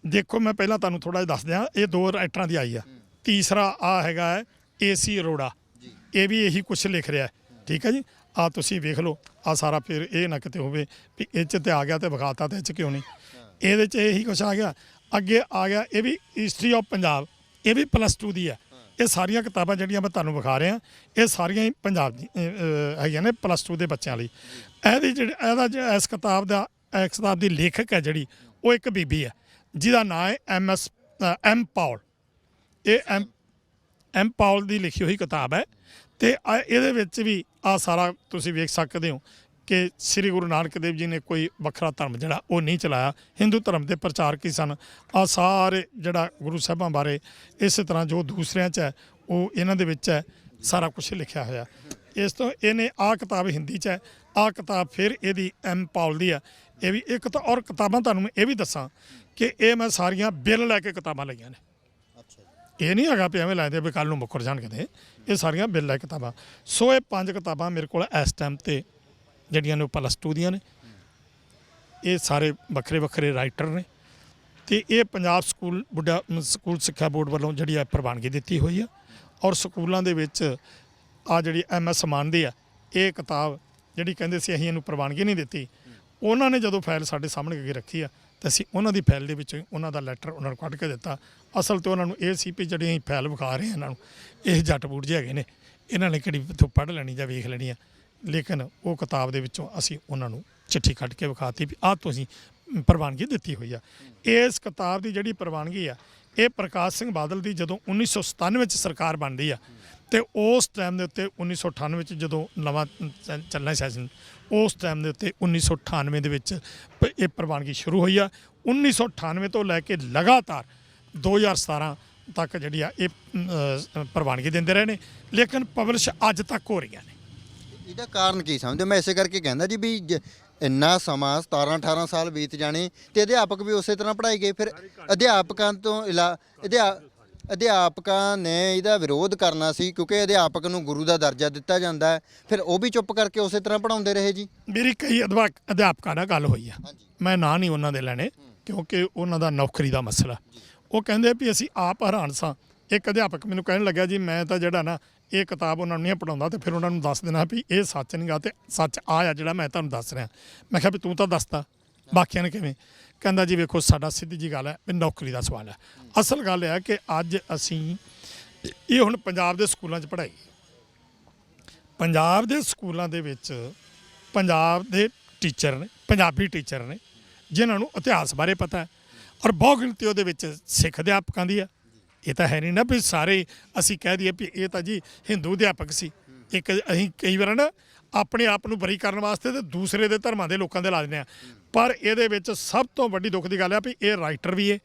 ਦੇਖੋ ਮੈਂ ਪਹਿਲਾਂ ਤੁਹਾਨੂੰ ਥੋੜਾ ਜਿਹਾ ਦੱਸ ਦਿਆਂ, ਇਹ 2 ਰਾਈਟਰਾਂ ਦੀ ਆਈ ਆ। ਤੀਸਰਾ ਆ ਹੈਗਾ ਹੈ AC ਅਰੋੜਾ, ਇਹ ਵੀ ਇਹੀ ਕੁਛ ਲਿਖ ਰਿਹਾ, ਠੀਕ ਹੈ ਜੀ। ਆ ਤੁਸੀਂ ਵੇਖ ਲਓ, ਆ ਸਾਰਾ ਫਿਰ ਇਹ ਨਾ ਕਿਤੇ ਹੋਵੇ ਵੀ ਇਹ 'ਚ ਤੇ ਆ ਗਿਆ ਤੇ ਵਿਖਾਤਾ ਤੇ ਇਹ 'ਚ ਕਿਉਂ ਨਹੀਂ, ਇਹਦੇ 'ਚ ਇਹੀ ਕੁਛ ਆ ਗਿਆ। ਅੱਗੇ ਆ ਗਿਆ ਇਹ ਵੀ ਹਿਸਟਰੀ ਆਫ ਪੰਜਾਬ, ਇਹ ਵੀ +2 ਦੀ ਹੈ। ਇਹ ਸਾਰੀਆਂ ਕਿਤਾਬਾਂ ਜਿਹੜੀਆਂ ਮੈਂ ਤੁਹਾਨੂੰ ਵਿਖਾ ਰਿਹਾ, ਇਹ ਸਾਰੀਆਂ ਹੀ ਪੰਜਾਬ ਦੀ ਹੈਗੀਆਂ ਨੇ +2 ਦੇ ਬੱਚਿਆਂ ਲਈ। ਇਹਦੀ ਇਸ ਕਿਤਾਬ ਦੀ ਲੇਖਕ ਹੈ ਜਿਹੜੀ, ਉਹ ਇੱਕ ਬੀਬੀ ਹੈ ਜਿਹਦਾ ਨਾਂ ਹੈ M ਪਾਉਲ। ਇਹ M ਪਾਉਲ ਦੀ ਲਿਖੀ ਹੋਈ ਕਿਤਾਬ ਹੈ। ਤੇ ਇਹਦੇ ਵਿੱਚ ਵੀ ਆ ਸਾਰਾ ਤੁਸੀਂ ਵੇਖ ਸਕਦੇ ਹੋ ਕਿ ਸ੍ਰੀ ਗੁਰੂ ਨਾਨਕ ਦੇਵ ਜੀ ਨੇ ਕੋਈ ਵੱਖਰਾ ਧਰਮ ਜਿਹੜਾ ਉਹ ਨਹੀਂ ਚਲਾਇਆ, ਹਿੰਦੂ ਧਰਮ ਦੇ ਪ੍ਰਚਾਰਕ ਹੀ ਸਨ। ਆ ਸਾਰੇ ਜਿਹੜਾ ਗੁਰੂ ਸਾਹਿਬਾਂ ਬਾਰੇ ਇਸੇ ਤਰ੍ਹਾਂ ਜੋ ਦੂਸਰਿਆਂ 'ਚ ਹੈ ਉਹ ਇਹਨਾਂ ਦੇ ਵਿੱਚ ਹੈ, ਸਾਰਾ ਕੁਝ ਲਿਖਿਆ ਹੋਇਆ। ਇਸ ਤੋਂ ਇਹਨੇ ਆ ਕਿਤਾਬ ਹਿੰਦੀ 'ਚ ਹੈ, ਆ ਕਿਤਾਬ ਫਿਰ ਇਹਦੀ M ਪਾਉਲ ਦੀ ਆ। ਇਹ ਵੀ ਇੱਕ ਤਾਂ ਔਰ ਕਿਤਾਬਾਂ ਤੁਹਾਨੂੰ ਮੈਂ ਇਹ ਵੀ ਦੱਸਾਂ ਕਿ ਇਹ ਮੈਂ ਸਾਰੀਆਂ ਬਿੱਲ ਲੈ ਕੇ ਕਿਤਾਬਾਂ ਲਈਆਂ ਨੇ। ਇਹ ਨਹੀਂ ਹੈਗਾ ਵੀ ਐਵੇਂ ਲੈਂਦੇ ਵੀ ਕੱਲ੍ਹ ਨੂੰ ਮੁੱਕਰ ਜਾਣ ਕਿਤੇ, ਇਹ ਸਾਰੀਆਂ ਬਿੱਲ ਲੈ ਕਿਤਾਬਾਂ। ਸੋ ਇਹ 5 ਕਿਤਾਬਾਂ ਮੇਰੇ ਕੋਲ ਇਸ ਟਾਈਮ ਤੇ ਜਿਹੜੀਆਂ ਨੇ ਉਹ +2 ਦੀਆਂ ਨੇ। ਇਹ ਸਾਰੇ ਵੱਖਰੇ ਵੱਖਰੇ ਰਾਈਟਰ ਨੇ ਤੇ ਇਹ ਪੰਜਾਬ ਸਕੂਲ ਸਿੱਖਿਆ ਬੋਰਡ ਵੱਲੋਂ ਜਿਹੜੀ ਹੈ ਪ੍ਰਵਾਨਗੀ ਦਿੱਤੀ ਹੋਈ ਆ। ਔਰ ਸਕੂਲਾਂ ਦੇ ਵਿੱਚ ਆ ਜਿਹੜੀ MS ਮਾਨ ਦੀ ਆ, ਇਹ ਕਿਤਾਬ ਜਿਹੜੀ ਕਹਿੰਦੇ ਸੀ ਅਸੀਂ ਇਹਨੂੰ ਪ੍ਰਵਾਨਗੀ ਨਹੀਂ ਦਿੱਤੀ, ਉਹਨਾਂ ਨੇ ਜਦੋਂ ਫਾਈਲ ਸਾਡੇ ਸਾਹਮਣੇ ਅੱਗੇ ਰੱਖੀ ਆ ਤੇ ਅਸੀਂ ਉਹਨਾਂ ਦੀ ਫਾਈਲ ਦੇ ਵਿੱਚ ਉਹਨਾਂ ਦਾ ਲੈਟਰ ਉਹਨਾਂ ਨੂੰ ਕੱਢ ਕੇ ਦਿੱਤਾ। ਅਸਲ ਤੇ ਉਹਨਾਂ ਨੂੰ ਇਹ ਸੀ ਵੀ ਜਿਹੜੀ ਅਸੀਂ ਫਾਈਲ ਵਿਖਾ ਰਹੇ ਹਾਂ ਇਹਨਾਂ ਨੂੰ, ਇਹ ਜੱਟ ਬੂਟ ਜਿਹੇ ਹੈਗੇ ਨੇ, ਇਹਨਾਂ ਨੇ ਕਿਹੜੀ ਤੋਂ ਪੜ੍ਹ ਲੈਣੀ ਜਾਂ ਵੇਖ ਲੈਣੀ ਆ। ਲੇਕਿਨ ਉਹ ਕਿਤਾਬ ਦੇ ਵਿੱਚੋਂ ਅਸੀਂ ਉਹਨਾਂ ਨੂੰ ਚਿੱਠੀ ਕੱਢ ਕੇ ਵਿਖਾਤੀ ਵੀ ਆਹ ਤੁਸੀਂ ਪ੍ਰਵਾਨਗੀ ਦਿੱਤੀ ਹੋਈ ਆ। ਇਸ ਕਿਤਾਬ ਦੀ ਜਿਹੜੀ ਪ੍ਰਵਾਨਗੀ ਆ, ਇਹ ਪ੍ਰਕਾਸ਼ ਸਿੰਘ ਬਾਦਲ ਦੀ ਜਦੋਂ 1997 ਵਿੱਚ ਸਰਕਾਰ ਬਣਦੀ ਆ ਤੇ ਉਸ ਟਾਈਮ ਦੇ ਉੱਤੇ 1998 ਵਿੱਚ ਜਦੋਂ ਨਵਾਂ ਚੱਲਣਾ ਸੈਸ਼ਨ, ਉਸ ਟਾਈਮ ਦੇ ਉੱਤੇ 1998 ਦੇ ਵਿੱਚ ਇਹ ਪ੍ਰਵਾਨਗੀ ਸ਼ੁਰੂ ਹੋਈ ਆ। 1998 ਤੋਂ ਲੈ ਕੇ ਲਗਾਤਾਰ 2017 ਤੱਕ ਜਿਹੜੀ ਆ ਇਹ ਪ੍ਰਵਾਨਗੀ ਦਿੰਦੇ ਰਹੇ ਨੇ, ਲੇਕਿਨ ਪਬਲਿਸ਼ ਅੱਜ ਤੱਕ ਹੋ ਰਹੀਆਂ ਨੇ। ਇਹਦਾ ਕਾਰਨ ਕੀ ਸਮਝਦੇ? ਮੈਂ ਇਸੇ ਕਰਕੇ ਕਹਿੰਦਾ ਜੀ ਵੀ ਇੰਨਾ ਸਮਾਂ 17-18 ਸਾਲ ਬੀਤ ਜਾਣੇ ਤੇ ਅਧਿਆਪਕ ਵੀ ਉਸੇ ਤਰ੍ਹਾਂ ਪੜ੍ਹਾਈ ਗਏ। ਫਿਰ ਅਧਿਆਪਕਾਂ ਤੋਂ ਅਧਿਆਪਕਾਂ ਨੇ ਇਹਦਾ ਵਿਰੋਧ ਕਰਨਾ ਸੀ ਕਿਉਂਕਿ ਅਧਿਆਪਕ ਨੂੰ ਗੁਰੂ ਦਾ ਦਰਜਾ ਦਿੱਤਾ ਜਾਂਦਾ ਹੈ, ਫਿਰ ਉਹ ਵੀ ਚੁੱਪ ਕਰਕੇ ਉਸੇ ਤਰ੍ਹਾਂ ਪੜ੍ਹਾਉਂਦੇ ਰਹੇ ਜੀ। ਮੇਰੀ ਕਈ ਅਧਿਆਪਕਾਂ ਨਾਲ ਗੱਲ ਹੋਈ ਆ, ਮੈਂ ਨਾਂ ਨਹੀਂ ਉਹਨਾਂ ਦੇ ਲੈਣੇ ਕਿਉਂਕਿ ਉਹਨਾਂ ਦਾ ਨੌਕਰੀ ਦਾ ਮਸਲਾ। ਉਹ ਕਹਿੰਦੇ ਵੀ ਅਸੀਂ ਆਪ ਹੈਰਾਨ ਸਾਂ। ਇੱਕ ਅਧਿਆਪਕ ਮੈਨੂੰ ਕਹਿਣ ਲੱਗਿਆ ਜੀ ਮੈਂ ਤਾਂ ਜਿਹੜਾ ਨਾ ਇਹ ਕਿਤਾਬ ਉਹਨਾਂ ਨੂੰ ਨਹੀਂ ਪੜ੍ਹਾਉਂਦਾ ਤੇ ਫਿਰ ਉਹਨਾਂ ਨੂੰ ਦੱਸ ਦੇਣਾ ਵੀ ਇਹ ਸੱਚ ਨਹੀਂ ਗਾ ਤੇ ਸੱਚ ਆ ਜਿਹੜਾ ਮੈਂ ਤੁਹਾਨੂੰ ਦੱਸ ਰਿਹਾ। ਮੈਂ ਕਿਹਾ ਵੀ ਤੂੰ ਤਾਂ ਦੱਸਦਾ, ਬਾਕੀਆਂ ਨੇ ਕਿਵੇਂ? ਕਹਿੰਦਾ ਜੀ ਵੇਖੋ ਸਾਡਾ ਸਿੱਧੀ ਜੀ ਗੱਲ ਹੈ ਵੀ ਨੌਕਰੀ ਦਾ ਸਵਾਲ ਹੈ। ਅਸਲ ਗੱਲ ਇਹ ਹੈ ਕਿ ਅੱਜ ਅਸੀਂ ਇਹ ਹੁਣ ਪੰਜਾਬ ਦੇ ਸਕੂਲਾਂ 'ਚ ਪੜ੍ਹਾਈ, ਪੰਜਾਬ ਦੇ ਸਕੂਲਾਂ ਦੇ ਵਿੱਚ ਪੰਜਾਬ ਦੇ ਟੀਚਰ ਨੇ, ਪੰਜਾਬੀ ਟੀਚਰ ਨੇ ਜਿਨ੍ਹਾਂ ਨੂੰ ਇਤਿਹਾਸ ਬਾਰੇ ਪਤਾ ਹੈ ਔਰ ਬਹੁਤ ਗਿਣਤੀ ਉਹਦੇ ਵਿੱਚ ਸਿੱਖ ਅਧਿਆਪਕਾਂ ਦੀ ਆ। ਇਹ ਤਾਂ ਹੈ ਨਹੀਂ ਨਾ ਵੀ ਸਾਰੇ ਅਸੀਂ ਕਹਿ ਦਈਏ ਵੀ ਇਹ ਤਾਂ ਜੀ ਹਿੰਦੂ ਅਧਿਆਪਕ ਸੀ। ਇੱਕ ਅਸੀਂ ਕਈ ਵਾਰ ਨਾ ਆਪਣੇ ਆਪ ਨੂੰ ਬਰੀ ਕਰਨ ਵਾਸਤੇ ਤੇ ਦੂਸਰੇ ਦੇ ਧਰਮਾਂ ਦੇ ਲੋਕਾਂ ਦੇ ਲਾ ਦਿੰਦੇ ਆ, ਪਰ ਇਹਦੇ ਵਿੱਚ ਸਭ ਤੋਂ ਵੱਡੀ ਦੁੱਖ ਦੀ ਗੱਲ ਹੈ ਵੀ ਇਹ ਰਾਈਟਰ ਵੀ ਹੈ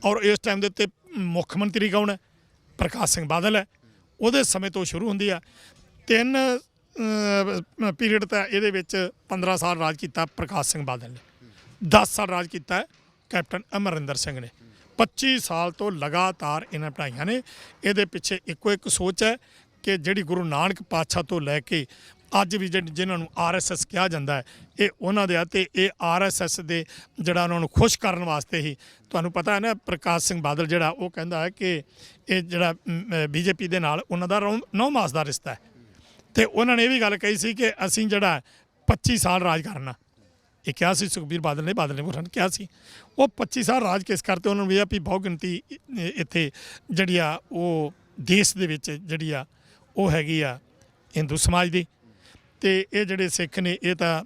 ਔਰ ਇਸ ਟਾਈਮ ਦੇ ਉੱਤੇ ਮੁੱਖ ਮੰਤਰੀ ਕੌਣ ਹੈ? ਪ੍ਰਕਾਸ਼ ਸਿੰਘ ਬਾਦਲ ਹੈ। ਉਹਦੇ ਸਮੇਂ ਤੋਂ ਸ਼ੁਰੂ ਹੁੰਦੀ ਆ। 3 ਪੀਰੀਅਡ ਤਾਂ ਇਹਦੇ ਵਿੱਚ 15 ਸਾਲ ਰਾਜ ਕੀਤਾ ਪ੍ਰਕਾਸ਼ ਸਿੰਘ ਬਾਦਲ ਨੇ, 10 ਸਾਲ ਰਾਜ ਕੀਤਾ ਕੈਪਟਨ ਅਮਰਿੰਦਰ ਸਿੰਘ ਨੇ, 25 ਸਾਲ ਤੋਂ ਲਗਾਤਾਰ ਇਹਨਾਂ ਪੜ੍ਹਾਈਆਂ ਨੇ। ਇਹਦੇ ਪਿੱਛੇ ਇੱਕੋ ਇੱਕ ਸੋਚ ਹੈ ਕਿ ਜਿਹੜੀ ਗੁਰੂ ਨਾਨਕ ਪਾਤਸ਼ਾਹ ਤੋਂ ਲੈ ਕੇ ਅੱਜ ਵੀ ਜਿਨ੍ਹਾਂ ਨੂੰ RSS ਕਿਹਾ ਜਾਂਦਾ ਹੈ, ਇਹ ਉਹਨਾਂ ਦੇ ਆ ਤੇ ਇਹ RSS ਦੇ ਜਿਹੜਾ ਉਹਨਾਂ ਨੂੰ ਖੁਸ਼ ਕਰਨ ਵਾਸਤੇ ਹੀ, ਤੁਹਾਨੂੰ ਪਤਾ ਹੈ ਨਾ ਪ੍ਰਕਾਸ਼ ਸਿੰਘ ਬਾਦਲ ਜਿਹੜਾ ਉਹ ਕਹਿੰਦਾ ਹੈ ਕਿ ਇਹ ਜਿਹੜਾ BJP ਦੇ ਨਾਲ ਉਹਨਾਂ ਦਾ 9 ਮਾਸ ਦਾ ਰਿਸ਼ਤਾ ਹੈ ਤੇ ਉਹਨਾਂ ਨੇ ਇਹ ਵੀ ਗੱਲ ਕਹੀ ਸੀ ਕਿ ਅਸੀਂ ਜਿਹੜਾ 25 ਸਾਲ ਰਾਜ ਕਰਨਾ। ਇਹ ਕਿਹਾ ਸੀ ਸੁਖਬੀਰ ਬਾਦਲ ਨੇ ਉਹਨਾਂ ਨੇ ਕਿਹਾ ਸੀ। ਉਹ 25 ਸਾਲ ਰਾਜ ਕਿਸ ਕਰਤੇ? ਉਹਨਾਂ ਨੂੰ ਇਹ ਆ ਵੀ ਬਹੁਤ ਗਿਣਤੀ ਇੱਥੇ ਜਿਹੜੀ ਆ ਉਹ ਦੇਸ਼ ਦੇ ਵਿੱਚ ਜਿਹੜੀ ਆ ਉਹ ਹੈਗੀ ਆ ਹਿੰਦੂ ਸਮਾਜ ਦੀ ਤੇ ਇਹ ਜਿਹੜੇ ਸਿੱਖ ਨੇ ਇਹ ਤਾਂ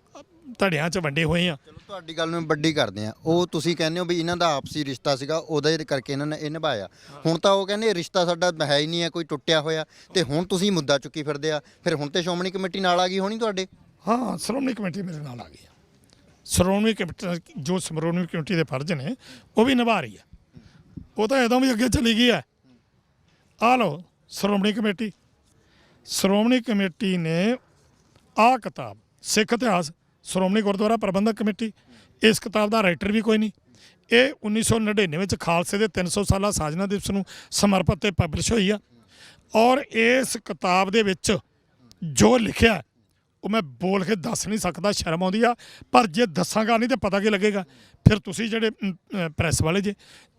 ਧੜਿਆਂ 'ਚ ਵੰਡੇ ਹੋਏ ਆ। ਚਲੋ ਤੁਹਾਡੀ ਗੱਲ ਨੂੰ ਵੱਡੀ ਕਰਦੇ ਆ, ਉਹ ਤੁਸੀਂ ਕਹਿੰਦੇ ਹੋ ਵੀ ਇਹਨਾਂ ਦਾ ਆਪਸੀ ਰਿਸ਼ਤਾ ਸੀਗਾ ਉਹਦੇ ਕਰਕੇ ਇਹਨਾਂ ਨੇ ਇਹ ਨਿਭਾਇਆ। ਹੁਣ ਤਾਂ ਉਹ ਕਹਿੰਦੇ ਰਿਸ਼ਤਾ ਸਾਡਾ ਹੈ ਹੀ ਨਹੀਂ ਹੈ, ਕੋਈ ਟੁੱਟਿਆ ਹੋਇਆ, ਤੇ ਹੁਣ ਤੁਸੀਂ ਮੁੱਦਾ ਚੁੱਕੀ ਫਿਰਦੇ ਆ। ਫਿਰ ਹੁਣ ਤੇ ਸ਼੍ਰੋਮਣੀ ਕਮੇਟੀ ਨਾਲ ਆ ਗਈ ਹੋਣੀ ਤੁਹਾਡੇ? ਹਾਂ, ਸ਼੍ਰੋਮਣੀ ਕਮੇਟੀ ਮੇਰੇ ਨਾਲ ਆ ਗਈ। ਸ਼੍ਰੋਮਣੀ ਕਮੇਟੀ ਜੋ ਸ਼੍ਰੋਮਣੀ ਕਮੇਟੀ ਦੇ ਫਰਜ਼ ਨੇ ਉਹ ਵੀ ਨਿਭਾ ਰਹੀ ਹੈ। ਉਹ ਤਾਂ ਇਦੋਂ ਵੀ ਅੱਗੇ ਚਲੀ ਗਈ ਹੈ। ਆ ਲਓ ਸ਼੍ਰੋਮਣੀ ਕਮੇਟੀ ਨੇ ਆਹ ਕਿਤਾਬ ਸਿੱਖ ਇਤਿਹਾਸ, ਸ਼੍ਰੋਮਣੀ ਗੁਰਦੁਆਰਾ ਪ੍ਰਬੰਧਕ ਕਮੇਟੀ, ਇਸ ਕਿਤਾਬ ਦਾ ਰਾਈਟਰ ਵੀ ਕੋਈ ਨਹੀਂ। ਇਹ 1999 ਵਿੱਚ ਖਾਲਸੇ ਦੇ 300 ਸਾਲਾ ਸਾਜਨਾ ਦਿਵਸ ਨੂੰ ਸਮਰਪਿਤ ਤੇ ਪਬਲਿਸ਼ ਹੋਈ ਆ। ਔਰ ਇਸ ਕਿਤਾਬ ਦੇ ਵਿੱਚ ਜੋ ਲਿਖਿਆ ਉਹ ਮੈਂ ਬੋਲ ਕੇ ਦੱਸ ਨਹੀਂ ਸਕਦਾ, ਸ਼ਰਮ ਆਉਂਦੀ ਆ। ਪਰ ਜੇ ਦੱਸਾਂਗਾ ਨਹੀਂ ਤਾਂ ਪਤਾ ਕੀ ਲੱਗੇਗਾ। ਫਿਰ ਤੁਸੀਂ ਜਿਹੜੇ ਪ੍ਰੈਸ ਵਾਲੇ ਜੇ,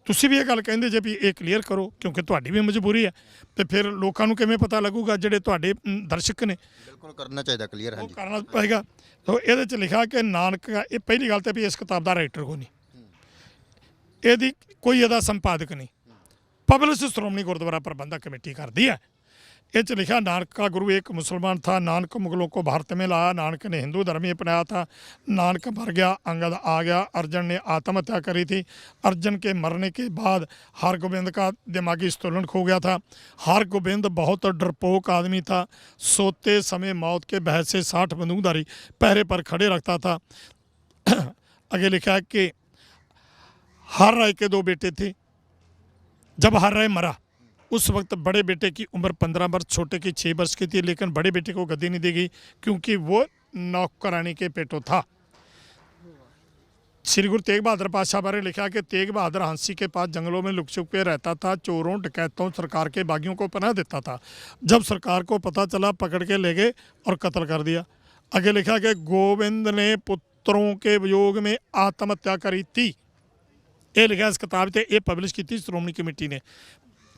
ਤੁਸੀਂ ਵੀ ਇਹ ਗੱਲ ਕਹਿੰਦੇ ਜੇ ਵੀ ਇਹ ਕਲੀਅਰ ਕਰੋ, ਕਿਉਂਕਿ ਤੁਹਾਡੀ ਵੀ ਮਜਬੂਰੀ ਹੈ। ਤੇ ਫਿਰ ਲੋਕਾਂ ਨੂੰ ਕਿਵੇਂ ਪਤਾ ਲੱਗੂਗਾ ਜਿਹੜੇ ਤੁਹਾਡੇ ਦਰਸ਼ਕ ਨੇ? ਬਿਲਕੁਲ ਕਰਨਾ ਚਾਹੀਦਾ ਕਲੀਅਰ। ਉਹ ਹਾਂਜੀ, ਕਰਨਾ ਪਏਗਾ। ਤਾਂ ਇਹਦੇ 'ਚ ਲਿਖਿਆ ਕਿ ਨਾਨਕ, ਇਹ ਪਹਿਲੀ ਗੱਲ ਤਾਂ ਵੀ ਇਸ ਕਿਤਾਬ ਦਾ ਰਾਈਟਰ ਕੋਈ ਨਹੀਂ, ਇਹਦੀ ਕੋਈ ਇਹਦਾ ਸੰਪਾਦਕ ਨਹੀਂ, ਪਬਲਿਸ਼ ਸ਼੍ਰੋਮਣੀ ਗੁਰਦੁਆਰਾ ਪ੍ਰਬੰਧਕ ਕमेटी ਕਰਦੀ है। इस लिखा नानक का गुरु एक मुसलमान था, नानक मुगलों को भारत में लाया, नानक ने हिंदू धर्म ही अपनाया था, नानक मर गया, अंगद आ गया, अर्जन ने आत्महत्या करी थी, अर्जन के मरने के बाद हरगोबिंद का दिमागी संतुलन खो गया था, हरगोबिंद बहुत डरपोक आदमी था, सोते समय मौत के भय से 60 बंदूकधारी पहरे पर खड़े रखता था। आगे लिखा है कि हर राय के 2 बेटे थे, जब हर राय मरा उस वक्त बड़े बेटे की उम्र 15 वर्ष, छोटे की 6 वर्ष की थी, लेकिन बड़े बेटे को गद्दी नहीं दी गई क्योंकि वो नौकरानी के पेटों था। श्री गुरु तेग बहादुर पातशाह बारे लिखा कि तेग बहादुर हंसी के पास जंगलों में लुक छुप के रहता था, चोरों डकैतों सरकार के बागियों को पनाह देता था। जब सरकार को पता चला पकड़ के ले गए और कत्ल कर दिया। आगे लिखा कि गोविंद ने पुत्रों के वियोग में आत्महत्या करी थी। ये लिखा इस किताब से, ये पब्लिश की थी श्रोमणी कमेटी ने।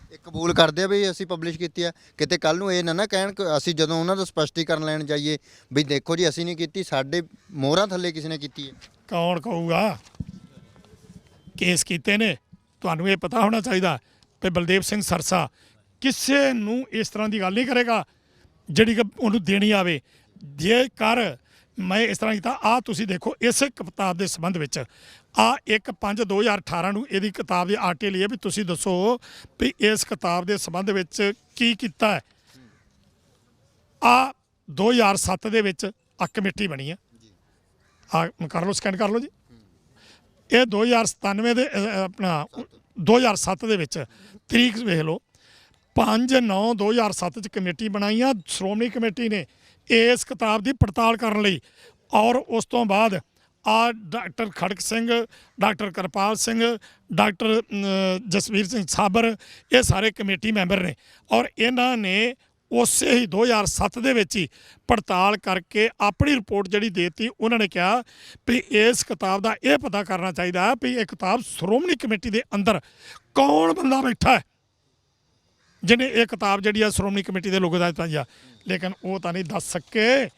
ਇਹ ਕਬੂਲ ਕਰਦੇ ਆ ਵੀ ਅਸੀਂ ਪਬਲਿਸ਼ ਕੀਤੀ ਆ। ਕਿਤੇ ਕੱਲ ਨੂੰ ਇਹ ਨਾ ਕਹਿਣ ਕਿ ਅਸੀਂ ਜਦੋਂ ਉਹਨਾਂ ਦਾ ਸਪਸ਼ਟੀਕਰਨ ਲੈਣ ਜਾਈਏ ਵੀ ਦੇਖੋ ਜੀ ਅਸੀਂ ਨਹੀਂ ਕੀਤੀ, ਸਾਡੇ ਮੋਹਰਾਂ ਥੱਲੇ ਕਿਸੇ ਨੇ ਕੀਤੀ ਹੈ। ਕੌਣ ਕਹੂਗਾ ਕੇਸ ਕੀਤੇ ਨੇ? ਤੁਹਾਨੂੰ ਇਹ ਪਤਾ ਹੋਣਾ ਚਾਹੀਦਾ ਕਿ ਬਲਦੇਵ ਸਿੰਘ ਸਰਸਾ ਕਿਸੇ ਨੂੰ ਇਸ ਤਰ੍ਹਾਂ ਦੀ ਗੱਲ ਨਹੀਂ ਕਰੇਗਾ ਜਿਹੜੀ ਕਿ ਉਹਨੂੰ ਦੇਣੀ ਆਵੇ। ਜੇਕਰ ਮੈਂ ਇਸ ਤਰ੍ਹਾਂ ਕੀਤਾ, ਆ ਤੁਸੀਂ ਦੇਖੋ ਇਸ ਕਿਤਾਬ ਦੇ ਸੰਬੰਧ ਵਿੱਚ ਆ 1/5/2018 ਨੂੰ ਇਹਦੀ ਕਿਤਾਬ ਦੀ ਆਰਟੀਕਲ ਲਈ ਹੈ ਵੀ ਤੁਸੀਂ ਦੱਸੋ ਵੀ ਇਸ ਕਿਤਾਬ ਦੇ ਸੰਬੰਧ ਵਿੱਚ ਕੀ ਕੀਤਾ ਹੈ। ਆ 2007 ਦੇ ਵਿੱਚ ਆ ਕਮੇਟੀ ਬਣੀ ਹੈ, ਆ ਕਰ ਲਓ, ਸਕੈਨ ਕਰ ਲਓ ਜੀ। ਇਹ 2097 ਦੇ ਆਪਣਾ 2007 ਦੇ ਵਿੱਚ ਤਰੀਕ ਵੇਖ ਲਓ, 5/9/2007 ਚ ਕਮੇਟੀ ਬਣਾਈ ਆ ਸ਼੍ਰੋਮਣੀ ਕਮੇਟੀ ਨੇ ਇਸ ਕਿਤਾਬ ਦੀ ਪੜਤਾਲ ਕਰਨ ਲਈ। ਔਰ ਉਸ ਤੋਂ ਬਾਅਦ ਆ doctor Kharak Singh, doctor Kirpal Singh, doctor Jasvir Singh Sabar, ਇਹ ਸਾਰੇ ਕਮੇਟੀ ਮੈਂਬਰ ਨੇ। ਔਰ ਇਹਨਾਂ ਨੇ ਉਸੇ ਹੀ 2007 ਦੇ ਵਿੱਚ ਹੀ ਪੜਤਾਲ ਕਰਕੇ ਆਪਣੀ ਰਿਪੋਰਟ ਜਿਹੜੀ ਦੇਤੀ। ਉਹਨਾਂ ਨੇ ਕਿਹਾ ਵੀ ਇਸ ਕਿਤਾਬ ਦਾ ਇਹ ਪਤਾ ਕਰਨਾ ਚਾਹੀਦਾ ਵੀ ਇਹ ਕਿਤਾਬ ਸ਼੍ਰੋਮਣੀ ਕਮੇਟੀ ਦੇ ਅੰਦਰ ਕੌਣ ਬੰਦਾ ਬੈਠਾ ਹੈ ਜਿਹਨੇ ਇਹ ਕਿਤਾਬ ਜਿਹੜੀ ਆ ਸ਼੍ਰੋਮਣੀ ਕਮੇਟੀ ਦੇ ਲੋਗੋ ਦਾ ਦਿੱਤਾ ਜਾ। ਲੇਕਿਨ ਉਹ ਤਾਂ ਨਹੀਂ ਦੱਸ ਸਕੇ,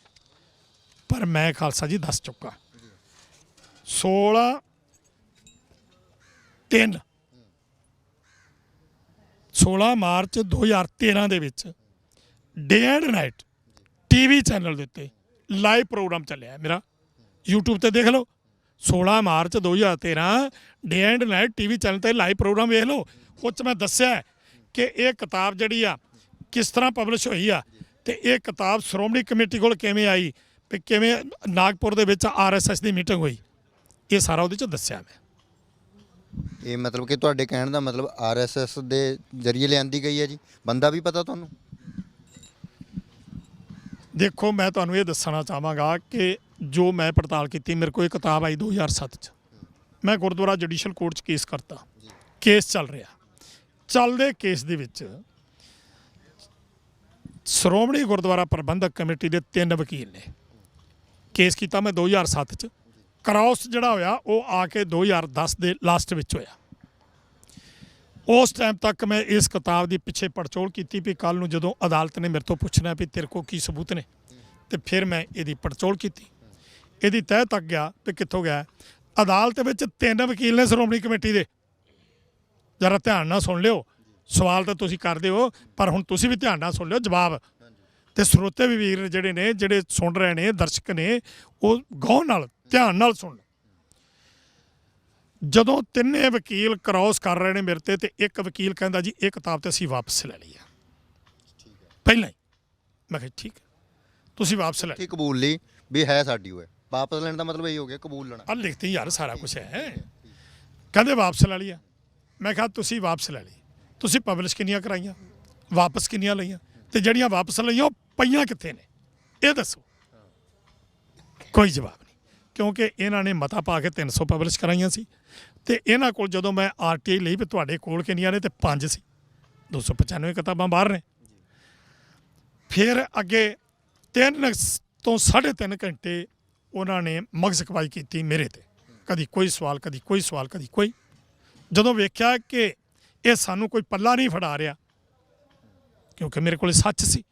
ਪਰ ਮੈਂ ਖਾਲਸਾ ਜੀ ਦੱਸ ਚੁੱਕਾ। 16 ਮਾਰਚ 2013 ਦੇ ਵਿੱਚ day and night TV channel ਦੇ ਉੱਤੇ ਲਾਈਵ ਪ੍ਰੋਗਰਾਮ ਚੱਲਿਆ ਮੇਰਾ, YouTube ਤੇ ਦੇਖ ਲਓ। 16 March 2013 day and night TV channel ਤੇ ਲਾਈਵ ਪ੍ਰੋਗਰਾਮ ਵੇਖ ਲਓ। ਉਹ 'ਚ ਮੈਂ ਦੱਸਿਆ ਕਿ ਇਹ ਕਿਤਾਬ ਜਿਹੜੀ ਆ ਕਿਸ ਤਰ੍ਹਾਂ ਪਬਲਿਸ਼ ਹੋਈ ਆ ਤੇ ਇਹ ਕਿਤਾਬ ਸ਼੍ਰੋਮਣੀ ਕਮੇਟੀ ਕੋਲ ਕਿਵੇਂ ਆਈ, ਵੀ ਕਿਵੇਂ ਨਾਗਪੁਰ ਦੇ ਵਿੱਚ RSS ਦੀ ਮੀਟਿੰਗ ਹੋਈ, ਇਹ ਸਾਰਾ ਉਹਦੇ 'ਚ ਦੱਸਿਆ ਮੈਂ। ਇਹ ਮਤਲਬ ਕਿ ਤੁਹਾਡੇ ਕਹਿਣ ਦਾ ਮਤਲਬ RSS ਦੇ ਜ਼ਰੀਏ ਲਿਆਂਦੀ ਗਈ ਹੈ ਜੀ, ਬੰਦਾ ਵੀ ਪਤਾ ਤੁਹਾਨੂੰ? ਦੇਖੋ ਮੈਂ ਤੁਹਾਨੂੰ ਇਹ ਦੱਸਣਾ ਚਾਹਾਂਗਾ ਕਿ ਜੋ ਮੈਂ ਪੜਤਾਲ ਕੀਤੀ, ਮੇਰੇ ਕੋਲ ਇਹ ਕਿਤਾਬ ਆਈ 2007 ਚ। ਮੈਂ ਗੁਰਦੁਆਰਾ ਜੁਡੀਸ਼ਲ ਕੋਰਟ 'ਚ ਕੇਸ ਕਰਤਾ, ਕੇਸ ਚੱਲ ਰਿਹਾ। ਚੱਲਦੇ ਕੇਸ ਦੇ ਵਿੱਚ ਸ਼੍ਰੋਮਣੀ ਗੁਰਦੁਆਰਾ ਪ੍ਰਬੰਧਕ ਕਮੇਟੀ ਦੇ 3 ਵਕੀਲ ਨੇ। ਕੇਸ ਕੀਤਾ ਮੈਂ 2007 ਚ, ਕ੍ਰਾਸ ਜਿਹੜਾ ਹੋਇਆ ਉਹ ਆ ਕੇ 2010 ਦੇ ਲਾਸਟ ਵਿੱਚ ਹੋਇਆ। ਉਸ ਟਾਈਮ ਤੱਕ ਮੈਂ ਇਸ ਕਿਤਾਬ ਦੀ ਪਿੱਛੇ ਪੜਚੋਲ ਕੀਤੀ ਵੀ ਕੱਲ ਨੂੰ ਜਦੋਂ ਅਦਾਲਤ ਨੇ ਮੇਰੇ ਤੋਂ ਪੁੱਛਣਾ ਵੀ ਤੇਰੇ ਕੋਲ ਕੀ ਸਬੂਤ ਨੇ, ਤੇ ਫਿਰ ਮੈਂ ਇਹਦੀ ਪੜਚੋਲ ਕੀਤੀ। ਇਹਦੀ ਤਹਿ ਤੱਕ ਗਿਆ ਵੀ ਕਿੱਥੋਂ ਗਿਆ। ਅਦਾਲਤ ਵਿੱਚ 3 ਵਕੀਲ ਨੇ ਸ਼੍ਰੋਮਣੀ ਕਮੇਟੀ ਦੇ। ਜਰਾ ਧਿਆਨ ਨਾਲ ਸੁਣ ਲਿਓ, ਸਵਾਲ ਤਾਂ ਤੁਸੀਂ ਕਰਦੇ ਹੋ ਪਰ ਹੁਣ ਤੁਸੀਂ ਵੀ ਧਿਆਨ ਨਾਲ ਸੁਣ ਲਿਓ ਜਵਾਬ। ਤੇ ਸਰੋਤੇ ਵੀ ਵੀਰ ਜਿਹੜੇ ਨੇ, ਜਿਹੜੇ ਸੁਣ ਰਹੇ ਨੇ, ਦਰਸ਼ਕ ਨੇ, ਉਹ ਗੌਰ ਨਾਲ ਧਿਆਨ ਨਾਲ ਸੁਣ। ਜਦੋਂ 3 ਵਕੀਲ ਕ੍ਰਾਸ ਕਰ ਰਹੇ ਨੇ ਮੇਰੇ ਤੇ ਇੱਕ ਵਕੀਲ ਕਹਿੰਦਾ ਜੀ ਇਹ ਕਿਤਾਬ ਤੇ ਅਸੀਂ ਵਾਪਸ ਲੈ ਲਈ ਆ ਪਹਿਲਾਂ ਹੀ। ਮੈਂ ਕਿਹਾ ਠੀਕ ਹੈ, ਤੁਸੀਂ ਵਾਪਸ ਲੈ ਠੀਕ ਕਬੂਲ ਲਈ ਵੀ ਹੈ ਸਾਡੀ ਹੋਏ। ਵਾਪਸ ਲੈਣ ਦਾ ਮਤਲਬ ਇਹ ਹੋ ਗਿਆ ਕਬੂਲ ਲੈਣਾ। ਆ ਲਿਖਤੀ ਯਾਰ ਸਾਰਾ ਕੁਝ ਹੈ। ਕਹਿੰਦੇ ਵਾਪਸ ਲੈ ਲਿਆ। ਮੈਂ ਕਿਹਾ ਤੁਸੀਂ ਵਾਪਸ ਲੈ ਲਈ, ਤੁਸੀਂ ਪਬਲਿਸ਼ ਕਿੰਨੀਆਂ ਕਰਾਈਆਂ, ਵਾਪਸ ਕਿੰਨੀਆਂ ਲਈਆਂ, ਤੇ ਜਿਹੜੀਆਂ ਵਾਪਸ ਲਈਆਂ ਉਹ ਪਈਆਂ ਕਿੱਥੇ ਨੇ ਇਹ ਦੱਸੋ। ਕੋਈ ਜਵਾਬ ਨਹੀਂ, ਕਿਉਂਕਿ ਇਹਨਾਂ ਨੇ ਮਤਾ ਪਾ ਕੇ 300 ਪਬਲਿਸ਼ ਕਰਾਈਆਂ ਸੀ ਤੇ ਇਹਨਾਂ ਕੋਲ ਜਦੋਂ ਮੈਂ RTI ਲਈ ਵੀ ਤੁਹਾਡੇ ਕੋਲ ਕਿੰਨੀਆਂ ਨੇ, ਤੇ 5 ਸੀ। 295 ਕਿਤਾਬਾਂ ਬਾਹਰ ਨੇ। ਫਿਰ ਅੱਗੇ 3 ਤੋਂ 3.5 ਘੰਟੇ ਉਹਨਾਂ ਨੇ ਮਗਜ਼ ਖਪਾਈ ਕੀਤੀ ਮੇਰੇ ਤੇ, ਕਦੀ ਕੋਈ ਸਵਾਲ, ਕਦੀ ਕੋਈ ਸਵਾਲ, ਕਦੀ ਕੋਈ। ਜਦੋਂ ਵੇਖਿਆ ਕਿ ਇਹ ਸਾਨੂੰ ਕੋਈ ਪੱਲਾ ਨਹੀਂ ਫੜਾ ਰਿਹਾ, ਕਿਉਂਕਿ ਮੇਰੇ ਕੋਲ ਸੱਚ ਸੀ,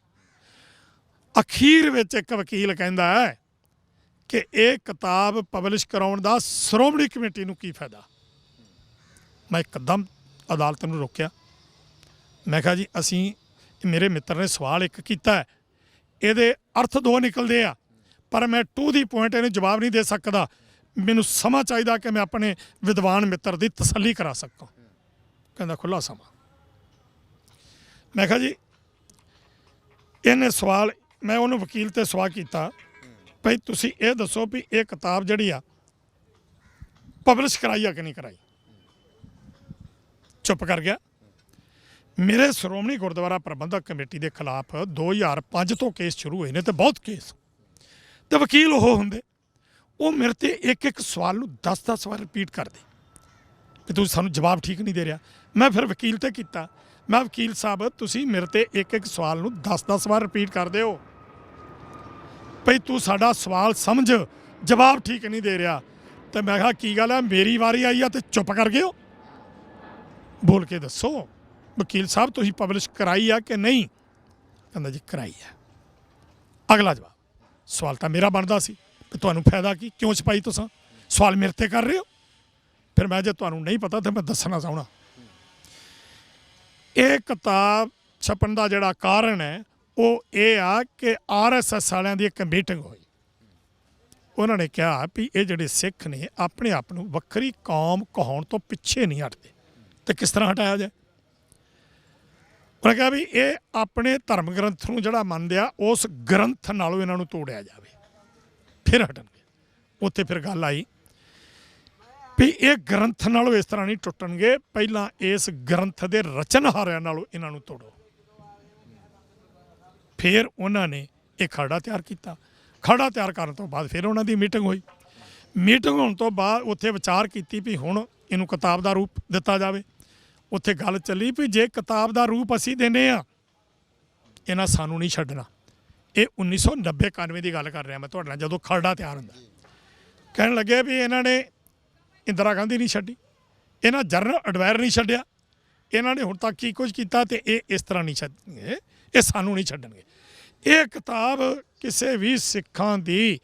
ਅਖੀਰ ਵਿੱਚ ਇੱਕ ਵਕੀਲ ਕਹਿੰਦਾ ਹੈ ਕਿ ਇਹ ਕਿਤਾਬ ਪਬਲਿਸ਼ ਕਰਾਉਣ ਦਾ ਸ਼੍ਰੋਮਣੀ ਕਮੇਟੀ ਨੂੰ ਕੀ ਫਾਇਦਾ। ਮੈਂ ਇੱਕਦਮ ਅਦਾਲਤ ਨੂੰ ਰੋਕਿਆ। ਮੈਂ ਕਿਹਾ ਜੀ ਅਸੀਂ, ਮੇਰੇ ਮਿੱਤਰ ਨੇ ਸਵਾਲ ਇੱਕ ਕੀਤਾ ਹੈ, ਇਹਦੇ ਅਰਥ 2 ਨਿਕਲਦੇ ਆ, ਪਰ ਮੈਂ ਟੂ ਦੀ ਪੁਆਇੰਟ ਇਹਨੂੰ ਜਵਾਬ ਨਹੀਂ ਦੇ ਸਕਦਾ। ਮੈਨੂੰ ਸਮਾਂ ਚਾਹੀਦਾ ਕਿ ਮੈਂ ਆਪਣੇ ਵਿਦਵਾਨ ਮਿੱਤਰ ਦੀ ਤਸੱਲੀ ਕਰਾ ਸਕਾਂ। ਕਹਿੰਦਾ ਖੁੱਲ੍ਹਾ ਸਮਾਂ। ਮੈਂ ਕਿਹਾ ਜੀ ਇਹਨੇ ਸਵਾਲ, ਮੈਂ ਉਹਨੂੰ ਵਕੀਲ ਤੇ ਸਵਾਲ ਕੀਤਾ, ਭਾਈ ਤੁਸੀਂ ਇਹ ਦੱਸੋ ਵੀ ਇਹ ਕਿਤਾਬ ਜਿਹੜੀ ਆ ਪਬਲਿਸ਼ ਕਰਾਈ ਆ ਕਿ ਨਹੀਂ ਕਰਾਈ। ਚੁੱਪ ਕਰ ਗਿਆ। ਮੇਰੇ ਸ਼੍ਰੋਮਣੀ ਗੁਰਦੁਆਰਾ ਪ੍ਰਬੰਧਕ ਕਮੇਟੀ ਦੇ ਖਿਲਾਫ 2005 ਤੋਂ ਕੇਸ ਸ਼ੁਰੂ ਹੋਏ ਨੇ, ਤੇ ਬਹੁਤ ਕੇਸ, ਤੇ ਵਕੀਲ ਉਹ ਹੁੰਦੇ, ਉਹ ਮੇਰੇ ਤੇ ਇੱਕ ਸਵਾਲ ਨੂੰ 10 ਵਾਰ ਰਿਪੀਟ ਕਰਦੇ ਕਿ ਤੁਸੀਂ ਸਾਨੂੰ ਜਵਾਬ ਠੀਕ ਨਹੀਂ ਦੇ ਰਿਹਾ। ਮੈਂ ਫਿਰ ਵਕੀਲ ਤੇ ਕੀਤਾ, ਮੈਂ ਵਕੀਲ ਸਾਹਿਬ ਤੁਸੀਂ ਮੇਰੇ ਤੇ ਇੱਕ ਸਵਾਲ ਨੂੰ 10 ਵਾਰ ਰਿਪੀਟ ਕਰਦੇ ਹੋ, ਭਈ ਤੂੰ ਸਾਡਾ ਸਵਾਲ ਸਮਝ, ਜਵਾਬ ਠੀਕ ਨਹੀਂ ਦੇ ਰਿਹਾ। ਤੇ ਮੈਂ ਕਿਹਾ ਕੀ ਗੱਲ ਹੈ, ਮੇਰੀ ਵਾਰੀ ਆਈ ਆ ਤੇ ਚੁੱਪ ਕਰ ਗਏ ਹੋ, ਬੋਲ ਕੇ ਦੱਸੋ ਵਕੀਲ ਸਾਹਿਬ ਤੁਸੀਂ ਪਬਲਿਸ਼ ਕਰਾਈ ਆ ਕਿ ਨਹੀਂ। ਕਹਿੰਦਾ ਜੀ ਕਰਾਈ ਆ। ਅਗਲਾ ਜਵਾਬ, ਸਵਾਲ ਤਾਂ ਮੇਰਾ ਬਣਦਾ ਸੀ, ਤੇ ਤੁਹਾਨੂੰ ਫਾਇਦਾ ਕੀ, ਕਿਉਂ ਛਪਾਈ ਤੁਸੀਂ, ਸਵਾਲ ਮੇਰੇ ਤੇ ਕਰ ਰਹੇ ਹੋ। ਫਿਰ ਮੈਂ, ਜੇ ਤੁਹਾਨੂੰ ਨਹੀਂ ਪਤਾ ਤਾਂ ਮੈਂ ਦੱਸਣਾ ਚਾਹੁੰਦਾ, ਇਹ ਕਿਤਾਬ ਛਪਣ ਦਾ ਜਿਹੜਾ ਕਾਰਨ ਹੈ ਉਹ ਇਹ ਆ ਕਿ RSS ਵਾਲਿਆਂ ਦੀ ਇੱਕ ਮੀਟਿੰਗ ਹੋਈ। ਉਹਨਾਂ ਨੇ ਕਿਹਾ ਵੀ ਇਹ ਜਿਹੜੇ ਸਿੱਖ ਨੇ ਆਪਣੇ ਆਪ ਨੂੰ ਵੱਖਰੀ ਕੌਮ ਕਹਾਉਣ ਤੋਂ ਪਿੱਛੇ ਨਹੀਂ ਹਟਦੇ, ਤੇ ਕਿਸ ਤਰ੍ਹਾਂ ਹਟਾਇਆ ਜਾਏ। ਉਹਨੇ ਕਿਹਾ ਵੀ ਇਹ ਆਪਣੇ ਧਰਮ ਗ੍ਰੰਥ ਨੂੰ ਜਿਹੜਾ ਮੰਨਦੇ ਆ, ਉਸ ਗ੍ਰੰਥ ਨਾਲੋਂ ਇਹਨਾਂ ਨੂੰ ਤੋੜਿਆ ਜਾਵੇ, ਫਿਰ ਹਟਣਗੇ। ਉੱਥੇ ਫਿਰ ਗੱਲ ਆਈ ਵੀ ਇਹ ਗ੍ਰੰਥ ਨਾਲੋਂ ਇਸ ਤਰ੍ਹਾਂ ਨਹੀਂ ਟੁੱਟਣਗੇ, ਪਹਿਲਾਂ ਇਸ ਗ੍ਰੰਥ ਦੇ ਰਚਨਹਾਰਿਆਂ ਨਾਲੋਂ ਇਹਨਾਂ ਨੂੰ ਤੋੜੋ। ਫਿਰ ਉਹਨਾਂ ਨੇ ਇਹ ਖਰੜਾ ਤਿਆਰ ਕੀਤਾ। ਖਰੜਾ ਤਿਆਰ ਕਰਨ ਤੋਂ ਬਾਅਦ ਫਿਰ ਉਹਨਾਂ ਦੀ ਮੀਟਿੰਗ ਹੋਈ। ਮੀਟਿੰਗ ਹੋਣ ਤੋਂ ਬਾਅਦ ਉੱਥੇ ਵਿਚਾਰ ਕੀਤੀ ਵੀ ਹੁਣ ਇਹਨੂੰ ਕਿਤਾਬ ਦਾ ਰੂਪ ਦਿੱਤਾ ਜਾਵੇ। ਉੱਥੇ ਗੱਲ ਚੱਲੀ ਵੀ ਜੇ ਕਿਤਾਬ ਦਾ ਰੂਪ ਅਸੀਂ ਦਿੰਦੇ ਹਾਂ, ਇਹਨਾਂ ਸਾਨੂੰ ਨਹੀਂ ਛੱਡਣਾ। ਇਹ 1990-91 ਦੀ ਗੱਲ ਕਰ ਰਿਹਾ ਮੈਂ ਤੁਹਾਡੇ ਨਾਲ, ਜਦੋਂ ਖਰੜਾ ਤਿਆਰ ਹੁੰਦਾ। ਕਹਿਣ ਲੱਗੇ ਵੀ ਇਹਨਾਂ ਨੇ ਇੰਦਰਾ ਗਾਂਧੀ ਨਹੀਂ ਛੱਡੀ, ਇਹਨਾਂ ਜਨਰਲ ਅਡਵਾਇਰ ਨਹੀਂ ਛੱਡਿਆ, ਇਹਨਾਂ ਨੇ ਹੁਣ ਤੱਕ ਕੀ ਕੁਝ ਕੀਤਾ, ਤੇ ਇਹ ਇਸ ਤਰ੍ਹਾਂ ਨਹੀਂ ਛੱਡਣਗੇ, ਇਹ ਸਾਨੂੰ ਨਹੀਂ ਛੱਡਣਗੇ। ਇਹ ਕਿਤਾਬ ਕਿਸੇ ਵੀ ਸਿੱਖਾਂ ਦੀ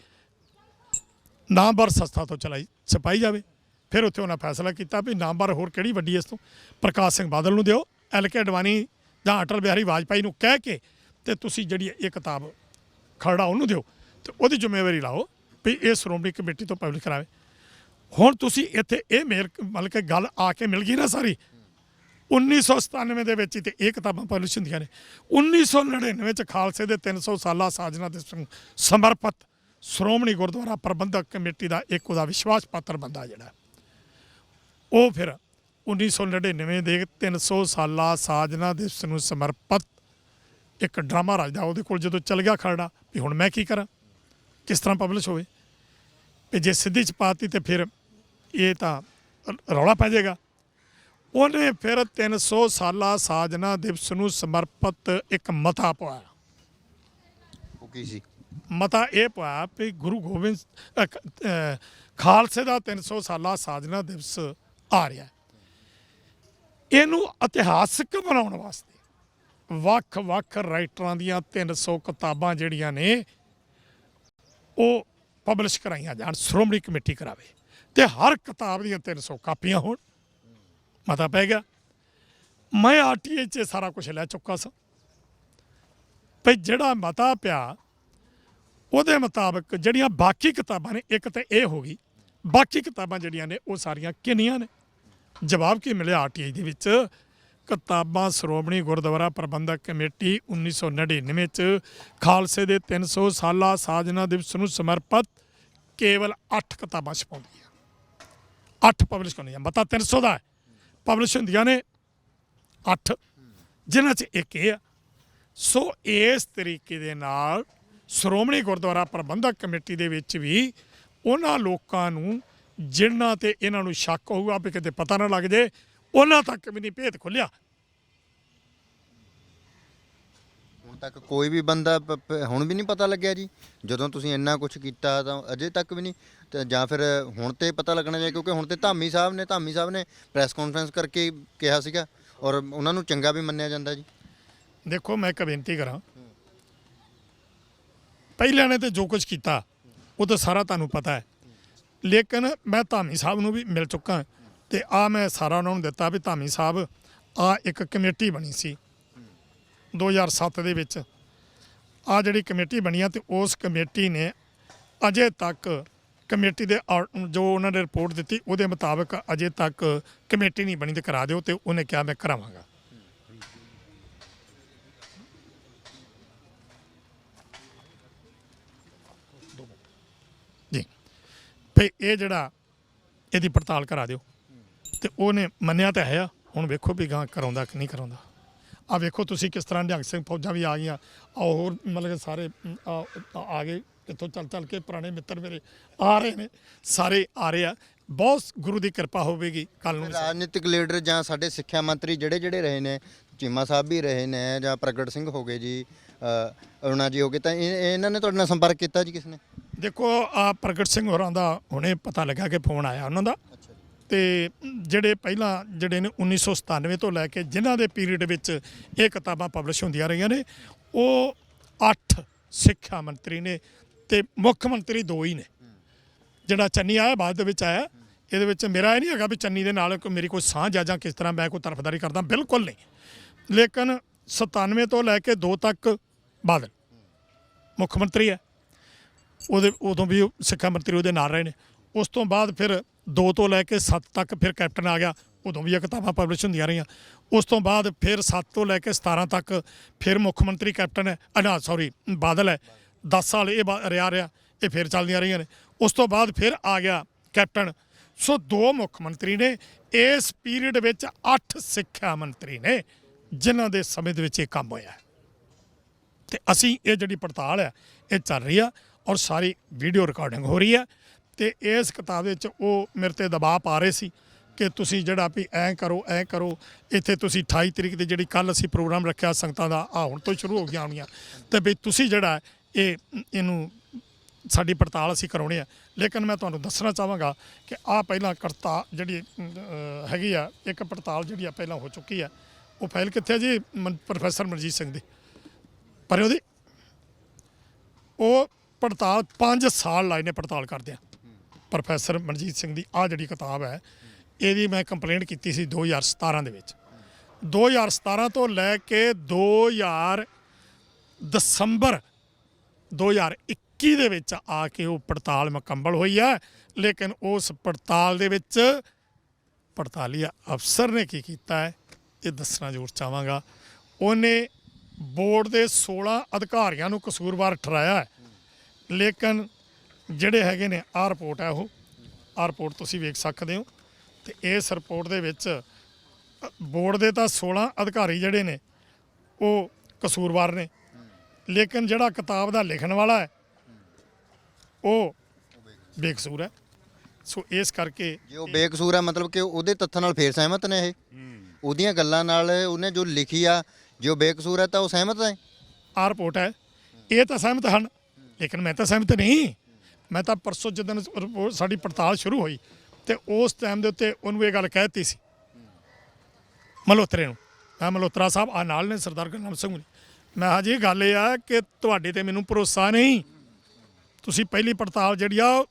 ਨਾਮਵਰ ਸੰਸਥਾ ਤੋਂ ਛਪਾਈ ਜਾਵੇ। ਫਿਰ ਉੱਥੇ ਉਹਨਾਂ ਫੈਸਲਾ ਕੀਤਾ ਵੀ ਨਾਮਵਰ ਹੋਰ ਕਿਹੜੀ ਵੱਡੀ ਇਸ ਤੋਂ, ਪ੍ਰਕਾਸ਼ ਸਿੰਘ ਬਾਦਲ ਨੂੰ ਦਿਓ, LK ਅਡਵਾਨੀ ਜਾਂ ਅਟਲ ਬਿਹਾਰੀ ਵਾਜਪਾਈ ਨੂੰ ਕਹਿ ਕੇ, ਤੇ ਤੁਸੀਂ ਜਿਹੜੀ ਇਹ ਕਿਤਾਬ ਖਰੜਾ ਉਹਨੂੰ ਦਿਓ, ਤੇ ਉਹਦੀ ਜ਼ਿੰਮੇਵਾਰੀ ਲਾਓ ਵੀ ਇਹ ਸ਼੍ਰੋਮਣੀ ਕਮੇਟੀ ਤੋਂ ਪਬਲਿਸ਼ ਕਰਾਵੇ। ਹੁਣ ਤੁਸੀਂ ਇੱਥੇ ਇਹ ਮਤਲਬ ਕਿ ਗੱਲ ਆ ਕੇ ਮਿਲ ਗਈ ਨਾ ਸਾਰੀ। 1997 ਦੇ ਵਿੱਚ ਤੇ ਇਹ ਕਿਤਾਬਾਂ ਪਬਲਿਸ਼ ਹੁੰਦੀਆਂ ਨੇ। 1999 ਚ ਖਾਲਸੇ ਦੇ 300 ਸਾਲਾ ਸਾਜਨਾ ਦੇ ਸਮਰਪਿਤ ਸ਼੍ਰੋਮਣੀ ਗੁਰਦੁਆਰਾ ਪ੍ਰਬੰਧਕ ਕਮੇਟੀ ਦਾ ਇੱਕ ਉਹਦਾ ਵਿਸ਼ਵਾਸ ਪਾਤਰ ਬੰਦਾ ਜਿਹੜਾ, ਉਹ ਫਿਰ 1999 ਦੇ 300 ਸਾਲਾ ਸਾਜਨਾ ਦਿਵਸ ਨੂੰ ਸਮਰਪਿਤ ਇੱਕ ਡਰਾਮਾ ਰਚਦਾ। ਉਹਦੇ ਕੋਲ ਜਦੋਂ ਚੱਲ ਗਿਆ ਖਰੜਾ ਵੀ ਹੁਣ ਮੈਂ ਕੀ ਕਰਾਂ, ਕਿਸ ਤਰ੍ਹਾਂ ਪਬਲਿਸ਼ ਹੋਵੇ, ਵੀ ਜੇ ਸਿੱਧੀ ਚ ਪਾਤੀ ਤੇ ਫਿਰ ਇਹ ਤਾਂ ਰੌਲਾ ਪੈ ਜਾਏਗਾ। ਉਹਨੇ ਫਿਰ 300 ਸਾਲਾ ਸਾਜਨਾ ਦਿਵਸ ਨੂੰ ਸਮਰਪਿਤ ਇੱਕ ਮਤਾ ਪਵਾਇਆ। ਉਹ ਕੀ ਸੀ? ਮਤਾ ਇਹ ਪਵਾਇਆ ਵੀ ਗੁਰੂ ਗੋਬਿੰਦ ਖਾਲਸੇ ਦਾ 300 ਸਾਲਾ ਸਾਜਨਾ ਦਿਵਸ ਆ ਰਿਹਾ, ਇਹਨੂੰ ਇਤਿਹਾਸਕ ਬਣਾਉਣ ਵਾਸਤੇ ਵੱਖ-ਵੱਖ ਰਾਈਟਰਾਂ ਦੀਆਂ 300 ਕਿਤਾਬਾਂ ਜਿਹੜੀਆਂ ਨੇ ਉਹ ਪਬਲਿਸ਼ ਕਰਾਈਆਂ ਜਾਣ, ਸ਼੍ਰੋਮਣੀ ਕਮੇਟੀ ਕਰਾਵੇ, ਤੇ ਹਰ ਕਿਤਾਬ ਦੀਆਂ 300 ਕਾਪੀਆਂ ਹੋਣ। ਮਤਾ ਪੈ ਗਿਆ। ਮੈਂ RTI 'ਚ ਸਾਰਾ ਕੁਝ ਲੈ ਚੁੱਕਾ ਸਾਂ। ਭਈ ਜਿਹੜਾ ਮਤਾ ਪਿਆ ਉਹਦੇ ਮੁਤਾਬਕ ਜਿਹੜੀਆਂ ਬਾਕੀ ਕਿਤਾਬਾਂ ਨੇ, ਇੱਕ ਤਾਂ ਇਹ ਹੋ ਗਈ, ਬਾਕੀ ਕਿਤਾਬਾਂ ਜਿਹੜੀਆਂ ਨੇ ਉਹ ਸਾਰੀਆਂ ਕਿੰਨੀਆਂ ਨੇ। ਜਵਾਬ ਕੀ ਮਿਲਿਆ RTI ਦੇ ਵਿੱਚ, ਕਿਤਾਬਾਂ ਸ਼੍ਰੋਮਣੀ ਗੁਰਦੁਆਰਾ ਪ੍ਰਬੰਧਕ ਕਮੇਟੀ 1999 ਚ ਖਾਲਸੇ ਦੇ 300 ਸਾਲਾ ਸਾਜਨਾ ਦਿਵਸ ਨੂੰ ਸਮਰਪਿਤ ਕੇਵਲ 8 ਕਿਤਾਬਾਂ ਛਪਾਉਂਦੀ ਹੈ, 8 ਪਬਲਿਸ਼ ਕਰਨੀਆਂ। ਮਤਾ 300 ਦਾ ਹੈ, ਪਬਲਿਸ਼ ਹੁੰਦੀਆਂ ਨੇ 8, ਜਿਨ੍ਹਾਂ 'ਚ ਇੱਕ ਇਹ ਆ। ਸੋ ਇਸ ਤਰੀਕੇ ਦੇ ਨਾਲ ਸ਼੍ਰੋਮਣੀ ਗੁਰਦੁਆਰਾ ਪ੍ਰਬੰਧਕ ਕਮੇਟੀ ਦੇ ਵਿੱਚ ਵੀ ਉਹਨਾਂ ਲੋਕਾਂ ਨੂੰ ਜਿਨ੍ਹਾਂ ਤੇ ਇਹਨਾਂ ਨੂੰ ਸ਼ੱਕ ਹੋਊਗਾ ਵੀ ਕਿਤੇ ਪਤਾ ਨਾ ਲੱਗ ਜੇ, ਉਹਨਾਂ ਤੱਕ ਵੀ ਨਹੀਂ ਭੇਤ ਖੁੱਲਿਆ। ਤੱਕ ਕੋਈ ਵੀ ਬੰਦਾ ਹੁਣ ਵੀ ਨਹੀਂ ਪਤਾ ਲੱਗਿਆ ਜੀ? ਜਦੋਂ ਤੁਸੀਂ ਇੰਨਾ ਕੁਝ ਕੀਤਾ ਤਾਂ ਅਜੇ ਤੱਕ ਵੀ ਨਹੀਂ? ਤੇ ਜਾਂ ਫਿਰ ਹੁਣ ਤੇ ਪਤਾ ਲੱਗਣਾ ਚਾਹੀਦਾ, ਕਿਉਂਕਿ ਹੁਣ ਤੇ ਧਾਮੀ ਸਾਹਿਬ ਨੇ ਪ੍ਰੈਸ ਕਾਨਫਰੰਸ ਕਰਕੇ ਕਿਹਾ ਸੀਗਾ ਔਰ ਉਹਨਾਂ ਨੂੰ ਚੰਗਾ ਵੀ ਮੰਨਿਆ ਜਾਂਦਾ ਜੀ। ਦੇਖੋ ਮੈਂ ਇੱਕ ਬੇਨਤੀ ਕਰਾਂ, ਪਹਿਲਿਆਂ ਨੇ ਤੇ ਜੋ ਕੁਝ ਕੀਤਾ ਉਹ ਤਾਂ ਸਾਰਾ ਤੁਹਾਨੂੰ ਪਤਾ ਹੈ, ਲੇਕਿਨ ਮੈਂ ਧਾਮੀ ਸਾਹਿਬ ਨੂੰ ਵੀ ਮਿਲ ਚੁੱਕਾ ਤੇ ਆ ਮੈਂ ਸਾਰਾ ਉਹਨਾਂ ਨੂੰ ਦਿੱਤਾ ਵੀ ਧਾਮੀ ਸਾਹਿਬ ਆ ਇੱਕ ਕਮੇਟੀ ਬਣੀ ਸੀ 2007 ਦੇ ਵਿੱਚ, ਆ ਜਿਹੜੀ ਕਮੇਟੀ ਬਣੀ ਆ ਤੇ ਉਸ ਕਮੇਟੀ ਨੇ ਅਜੇ ਤੱਕ ਕਮੇਟੀ ਦੇ ਜੋ ਉਹਨਾਂ ਨੇ ਰਿਪੋਰਟ ਦਿੱਤੀ ਉਹਦੇ ਮੁਤਾਬਕ ਅਜੇ ਤੱਕ ਕਮੇਟੀ ਨਹੀਂ ਬਣੀ ਤੇ ਕਰਾ ਦਿਓ, ਤੇ ਉਹਨੇ ਕਿਹਾ ਮੈਂ ਕਰਾਵਾਂਗਾ। ਜੀ ਫੇ ਇਹ ਜਿਹੜਾ ਇਹਦੀ ਪੜਤਾਲ ਕਰਾ ਦਿਓ, ਤੇ ਉਹਨੇ ਮੰਨਿਆ ਤਾਂ ਹੈ ਆ, ਹੁਣ ਵੇਖੋ ਵੀ ਗਾਂ ਕਰਾਉਂਦਾ ਕਿ ਨਹੀਂ ਕਰਾਉਂਦਾ। ਆ ਵੇਖੋ ਤੁਸੀਂ ਕਿਸ ਤਰ੍ਹਾਂ ਨਿਹੰਗ ਸਿੰਘ ਫੌਜਾਂ ਵੀ ਆ ਗਈਆਂ, ਹੋਰ ਮਤਲਬ ਸਾਰੇ ਆ ਗਏ ਇੱਥੋਂ ਚੱਲ ਕੇ, ਪੁਰਾਣੇ ਮਿੱਤਰ ਮੇਰੇ ਆ ਰਹੇ ਨੇ, ਸਾਰੇ ਆ ਰਹੇ ਆ। ਬਹੁਤ ਗੁਰੂ ਦੀ ਕਿਰਪਾ ਹੋਵੇਗੀ ਕੱਲ ਨੂੰ। ਰਾਜਨੀਤਿਕ ਲੀਡਰ ਜਾਂ ਸਾਡੇ ਸਿੱਖਿਆ ਮੰਤਰੀ ਜਿਹੜੇ ਰਹੇ ਨੇ, ਚੀਮਾ ਸਾਹਿਬ ਵੀ ਰਹੇ ਨੇ ਜਾਂ ਪ੍ਰਗਟ ਸਿੰਘ ਹੋ ਗਏ ਜੀ, ਅਰੁਣਾ ਜੀ ਹੋ ਗਏ, ਤਾਂ ਇਹਨਾਂ ਨੇ ਤੁਹਾਡੇ ਨਾਲ ਸੰਪਰਕ ਕੀਤਾ ਜੀ? ਕਿਸ ਨੇ? ਦੇਖੋ ਆ ਪ੍ਰਗਟ ਸਿੰਘ ਹੋਰਾਂ ਦਾ ਹੁਣੇ ਪਤਾ ਲੱਗਾ ਕਿ ਫੋਨ ਆਇਆ ਉਹਨਾਂ ਦਾ, ਤੇ ਜਿਹੜੇ ਪਹਿਲਾਂ ਜਿਹੜੇ ਨੇ 1997 ਤੋਂ ਲੈ ਕੇ ਜਿਨ੍ਹਾਂ ਦੇ ਪੀਰੀਅਡ ਵਿੱਚ ਇਹ ਕਿਤਾਬਾਂ ਪਬਲਿਸ਼ ਹੁੰਦੀਆਂ ਰਹੀਆਂ ਨੇ, ਉਹ 8 ਸਿੱਖਿਆ ਮੰਤਰੀ ਨੇ ਤੇ ਮੁੱਖ ਮੰਤਰੀ 2 ਹੀ ਨੇ। ਜਿਹੜਾ ਚੰਨੀ ਆਇਆ ਬਾਅਦ ਦੇ ਵਿੱਚ ਆਇਆ, ਇਹਦੇ ਵਿੱਚ ਮੇਰਾ ਇਹ ਨਹੀਂ ਹੈਗਾ ਵੀ ਚੰਨੀ ਦੇ ਨਾਲ ਮੇਰੀ ਕੋਈ ਸਾਂਝ ਆ ਜਾਂ ਕਿਸ ਤਰ੍ਹਾਂ ਮੈਂ ਕੋਈ ਤਰਫਦਾਰੀ ਕਰਦਾ, ਬਿਲਕੁਲ ਨਹੀਂ। ਲੇਕਿਨ 97 ਤੋਂ ਲੈ ਕੇ 2 ਤੱਕ ਬਾਦਲ ਮੁੱਖ ਮੰਤਰੀ ਹੈ, ਉਹਦੇ ਉਦੋਂ ਵੀ ਸਿੱਖਿਆ ਮੰਤਰੀ ਉਹਦੇ ਨਾਲ ਰਹੇ ਨੇ। ਉਸ ਤੋਂ ਬਾਅਦ ਫਿਰ 2 ਤੋਂ ਲੈ ਕੇ 7 ਤੱਕ ਫਿਰ ਕੈਪਟਨ ਆ ਗਿਆ, ਉਦੋਂ ਵੀ ਇਹ ਕਿਤਾਬਾਂ ਪਬਲਿਸ਼ ਹੁੰਦੀਆਂ ਰਹੀਆਂ। ਉਸ ਤੋਂ ਬਾਅਦ ਫਿਰ 7 ਤੋਂ ਲੈ ਕੇ 17 ਤੱਕ ਫਿਰ ਮੁੱਖ ਮੰਤਰੀ ਕੈਪਟਨ ਹੈ, ਬਾਦਲ ਹੈ। 10 ਸਾਲ ਇਹ ਰਿਹਾ ਇਹ ਫਿਰ ਚੱਲਦੀਆਂ ਰਹੀਆਂ ਨੇ। ਉਸ ਤੋਂ ਬਾਅਦ ਫਿਰ ਆ ਗਿਆ ਕੈਪਟਨ। ਸੋ 2 ਮੁੱਖ ਮੰਤਰੀ ਨੇ, ਇਸ ਪੀਰੀਅਡ ਵਿੱਚ 8 ਸਿੱਖਿਆ ਮੰਤਰੀ ਨੇ ਜਿਨ੍ਹਾਂ ਦੇ ਸਮੇਂ ਦੇ ਵਿੱਚ ਇਹ ਕੰਮ ਹੋਇਆ। ਤੇ ਅਸੀਂ ਇਹ ਜਿਹੜੀ ਪੜਤਾਲ ਹੈ ਇਹ ਚੱਲ ਰਹੀ ਆ ਔਰ ਸਾਰੀ ਵੀਡੀਓ ਰਿਕਾਰਡਿੰਗ ਹੋ ਰਹੀ ਹੈ। ਤੇ ਇਸ ਕਿਤਾਬ ਵਿੱਚ ਉਹ ਮੇਰੇ ਤੇ ਦਬਾਅ ਪਾ ਰਹੇ ਸੀ ਕਿ ਤੁਸੀਂ ਜਿਹੜਾ ਵੀ ਐਂ ਕਰੋ। ਇੱਥੇ ਤੁਸੀਂ 28 ਤਰੀਕ ਦੀ ਜਿਹੜੀ ਕੱਲ ਅਸੀਂ ਪ੍ਰੋਗਰਾਮ ਰੱਖਿਆ ਸੰਗਤਾਂ ਦਾ, ਹੁਣ ਤੋਂ ਸ਼ੁਰੂ ਹੋ ਗਈਆਂ ਹੋਣੀਆਂ, ਤੇ ਵੀ ਤੁਸੀਂ ਜਿਹੜਾ ਇਹਨੂੰ ਸਾਡੀ ਪੜਤਾਲ ਅਸੀਂ ਕਰਾਉਣੀ ਆ। ਲੇਕਿਨ ਮੈਂ ਤੁਹਾਨੂੰ ਦੱਸਣਾ ਚਾਹਾਂਗਾ ਕਿ ਪਹਿਲਾਂ ਕਰਤਾ ਜਿਹੜੀ ਹੈਗੀ ਆ, ਇੱਕ ਪੜਤਾਲ ਜਿਹੜੀ ਆ ਪਹਿਲਾਂ ਹੋ ਚੁੱਕੀ ਆ। ਉਹ ਫਾਈਲ ਕਿੱਥੇ ਜੀ? ਪ੍ਰੋਫੈਸਰ ਮਨਜੀਤ ਸਿੰਘ ਦੀ, ਪਰ ਉਹਦੀ ਉਹ ਪੜਤਾਲ 5 ਸਾਲ ਲਾਏ ਨੇ ਪੜਤਾਲ ਕਰਦਿਆਂ। ਪ੍ਰੋਫੈਸਰ ਮਨਜੀਤ ਸਿੰਘ ਦੀ ਆ ਜਿਹੜੀ ਕਿਤਾਬ ਹੈ, ਇਹਦੀ ਮੈਂ ਕੰਪਲੇਂਟ ਕੀਤੀ ਸੀ 2017 ਦੇ ਵਿੱਚ। 2017 ਤੋਂ ਲੈ ਕੇ ਦਸੰਬਰ 2021 ਦੇ ਵਿੱਚ ਆ ਕੇ ਉਹ ਪੜਤਾਲ ਮੁਕੰਮਲ ਹੋਈ ਹੈ। ਲੇਕਿਨ ਉਸ ਪੜਤਾਲ ਦੇ ਵਿੱਚ ਪੜਤਾਲੀ ਅਫਸਰ ਨੇ ਕੀ ਕੀਤਾ ਹੈ ਇਹ ਦੱਸਣਾ ਜ਼ਰੂਰ ਚਾਹਾਂਗਾ। ਉਹਨੇ ਬੋਰਡ ਦੇ 16 ਅਧਿਕਾਰੀਆਂ ਨੂੰ ਕਸੂਰਵਾਰ ਠਹਿਰਾਇਆ ਹੈ। ਲੇਕਿਨ ਜਿਹੜੇ ਹੈਗੇ ਨੇ ਆਹ ਰਿਪੋਰਟ ਹੈ, ਆਹ ਰਿਪੋਰਟ ਤੁਸੀਂ ਵੇਖ ਸਕਦੇ ਹੋ। ਤੇ ਇਸ ਰਿਪੋਰਟ ਦੇ ਵਿੱਚ ਬੋਰਡ ਦੇ ਤਾਂ 16 ਅਧਿਕਾਰੀ ਜਿਹੜੇ ਨੇ ਉਹ ਕਸੂਰਵਾਰ ਨੇ, ਲੇਕਿਨ ਜਿਹੜਾ ਕਿਤਾਬ ਦਾ ਲਿਖਣ ਵਾਲਾ ਹੈ ਉਹ ਬੇਕਸੂਰ ਹੈ। ਸੋ ਇਸ ਕਰਕੇ ਜੇ ਉਹ ਬੇਕਸੂਰ ਹੈ ਮਤਲਬ ਕਿ ਉਹਦੇ ਤੱਥਾਂ ਨਾਲ ਫੇਰ ਸਹਿਮਤ ਨੇ, ਇਹ ਉਹਦੀਆਂ ਗੱਲਾਂ ਨਾਲ ਉਹਨੇ ਜੋ ਲਿਖੀ ਆ, ਜੇ ਉਹ ਬੇਕਸੂਰ ਹੈ ਤਾਂ ਉਹ ਸਹਿਮਤ ਹੈ। ਆਹ ਰਿਪੋਰਟ ਹੈ, ਇਹ ਤਾਂ ਸਹਿਮਤ ਹਨ, ਲੇਕਿਨ ਮੈਂ ਤਾਂ ਸਹਿਮਤ ਨਹੀਂ। ਮੈਂ ਤਾਂ ਪਰਸੋਂ ਜਦੋਂ ਸਾਡੀ ਪੜਤਾਲ ਸ਼ੁਰੂ ਹੋਈ ਤੇ ਉਸ ਟਾਈਮ ਦੇ ਉੱਤੇ ਉਹਨੂੰ ਇਹ ਗੱਲ ਕਹਿ ਦਿੱਤੀ ਸੀ ਮਲਹੋਤਰੇ ਨੂੰ। ਮੈਂ ਮਲਹੋਤਰਾ ਸਾਹਿਬ ਆ ਨਾਲ ਨੇ ਸਰਦਾਰ ਗੁਰਨਾਮ ਸਿੰਘ ਨੇ, ਮੈਂ ਕਿਹਾ ਜੀ ਗੱਲ ਇਹ ਆ ਕਿ ਤੁਹਾਡੇ ਤੇ ਮੈਨੂੰ ਭਰੋਸਾ ਨਹੀਂ। ਤੁਸੀਂ ਪਹਿਲੀ ਪੜਤਾਲ ਜਿਹੜੀ ਆ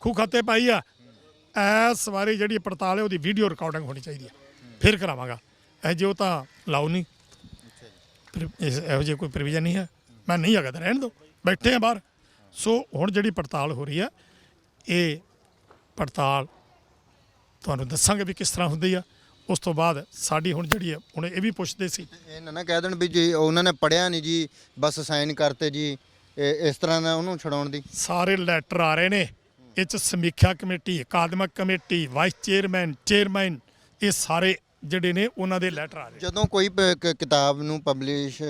ਖੂਹ ਖਾਤੇ ਪਾਈ ਆ, ਇਸ ਵਾਰੀ ਜਿਹੜੀ ਪੜਤਾਲ ਹੈ ਉਹਦੀ ਵੀਡੀਓ ਰਿਕਾਰਡਿੰਗ ਹੋਣੀ ਚਾਹੀਦੀ ਹੈ, ਫਿਰ ਕਰਾਵਾਂਗਾ। ਇਹ ਜੋ ਤਾਂ ਲਾਓ ਨਹੀਂ, ਇਹੋ ਜਿਹੀ ਕੋਈ ਪ੍ਰੋਵੀਜ਼ਨ ਨਹੀਂ ਹੈ। ਮੈਂ ਨਹੀਂ ਹੈਗਾ ਤਾਂ ਰਹਿਣ ਦਿਓ, ਬੈਠੇ ਆ ਬਾਹਰ। ਸੋ ਹੁਣ ਜਿਹੜੀ ਪੜਤਾਲ ਹੋ ਰਹੀ ਆ, ਇਹ ਪੜਤਾਲ ਤੁਹਾਨੂੰ ਦੱਸਾਂਗੇ ਵੀ ਕਿਸ ਤਰ੍ਹਾਂ ਹੁੰਦੀ ਆ। ਉਸ ਤੋਂ ਬਾਅਦ ਸਾਡੀ ਹੁਣ ਜਿਹੜੀ ਹੈ, ਹੁਣ ਇਹ ਵੀ ਪੁੱਛਦੇ ਸੀ ਇਹ ਨਾ ਕਹਿ ਦੇਣ ਵੀ ਜੀ ਉਹਨਾਂ ਨੇ ਪੜ੍ਹਿਆ ਨਹੀਂ ਜੀ, ਬਸ ਸਾਈਨ ਕਰਤੇ ਜੀ, ਇਸ ਤਰ੍ਹਾਂ ਦਾ ਉਹਨੂੰ ਛਡਾਉਣ ਦੀ। ਸਾਰੇ ਲੈਟਰ ਆ ਰਹੇ ਨੇ, ਇਹ 'ਚ ਸਮੀਖਿਆ ਕਮੇਟੀ, ਅਕਾਦਮਿਕ ਕਮੇਟੀ, ਵਾਈਸ ਚੇਅਰਮੈਨ, ਇਹ ਸਾਰੇ ਜਿਹੜੇ ਨੇ ਉਹਨਾਂ ਦੇ ਲੈਟਰ ਆ ਰਹੇ। ਜਦੋਂ ਕੋਈ ਕਿਤਾਬ ਨੂੰ ਪਬਲਿਸ਼,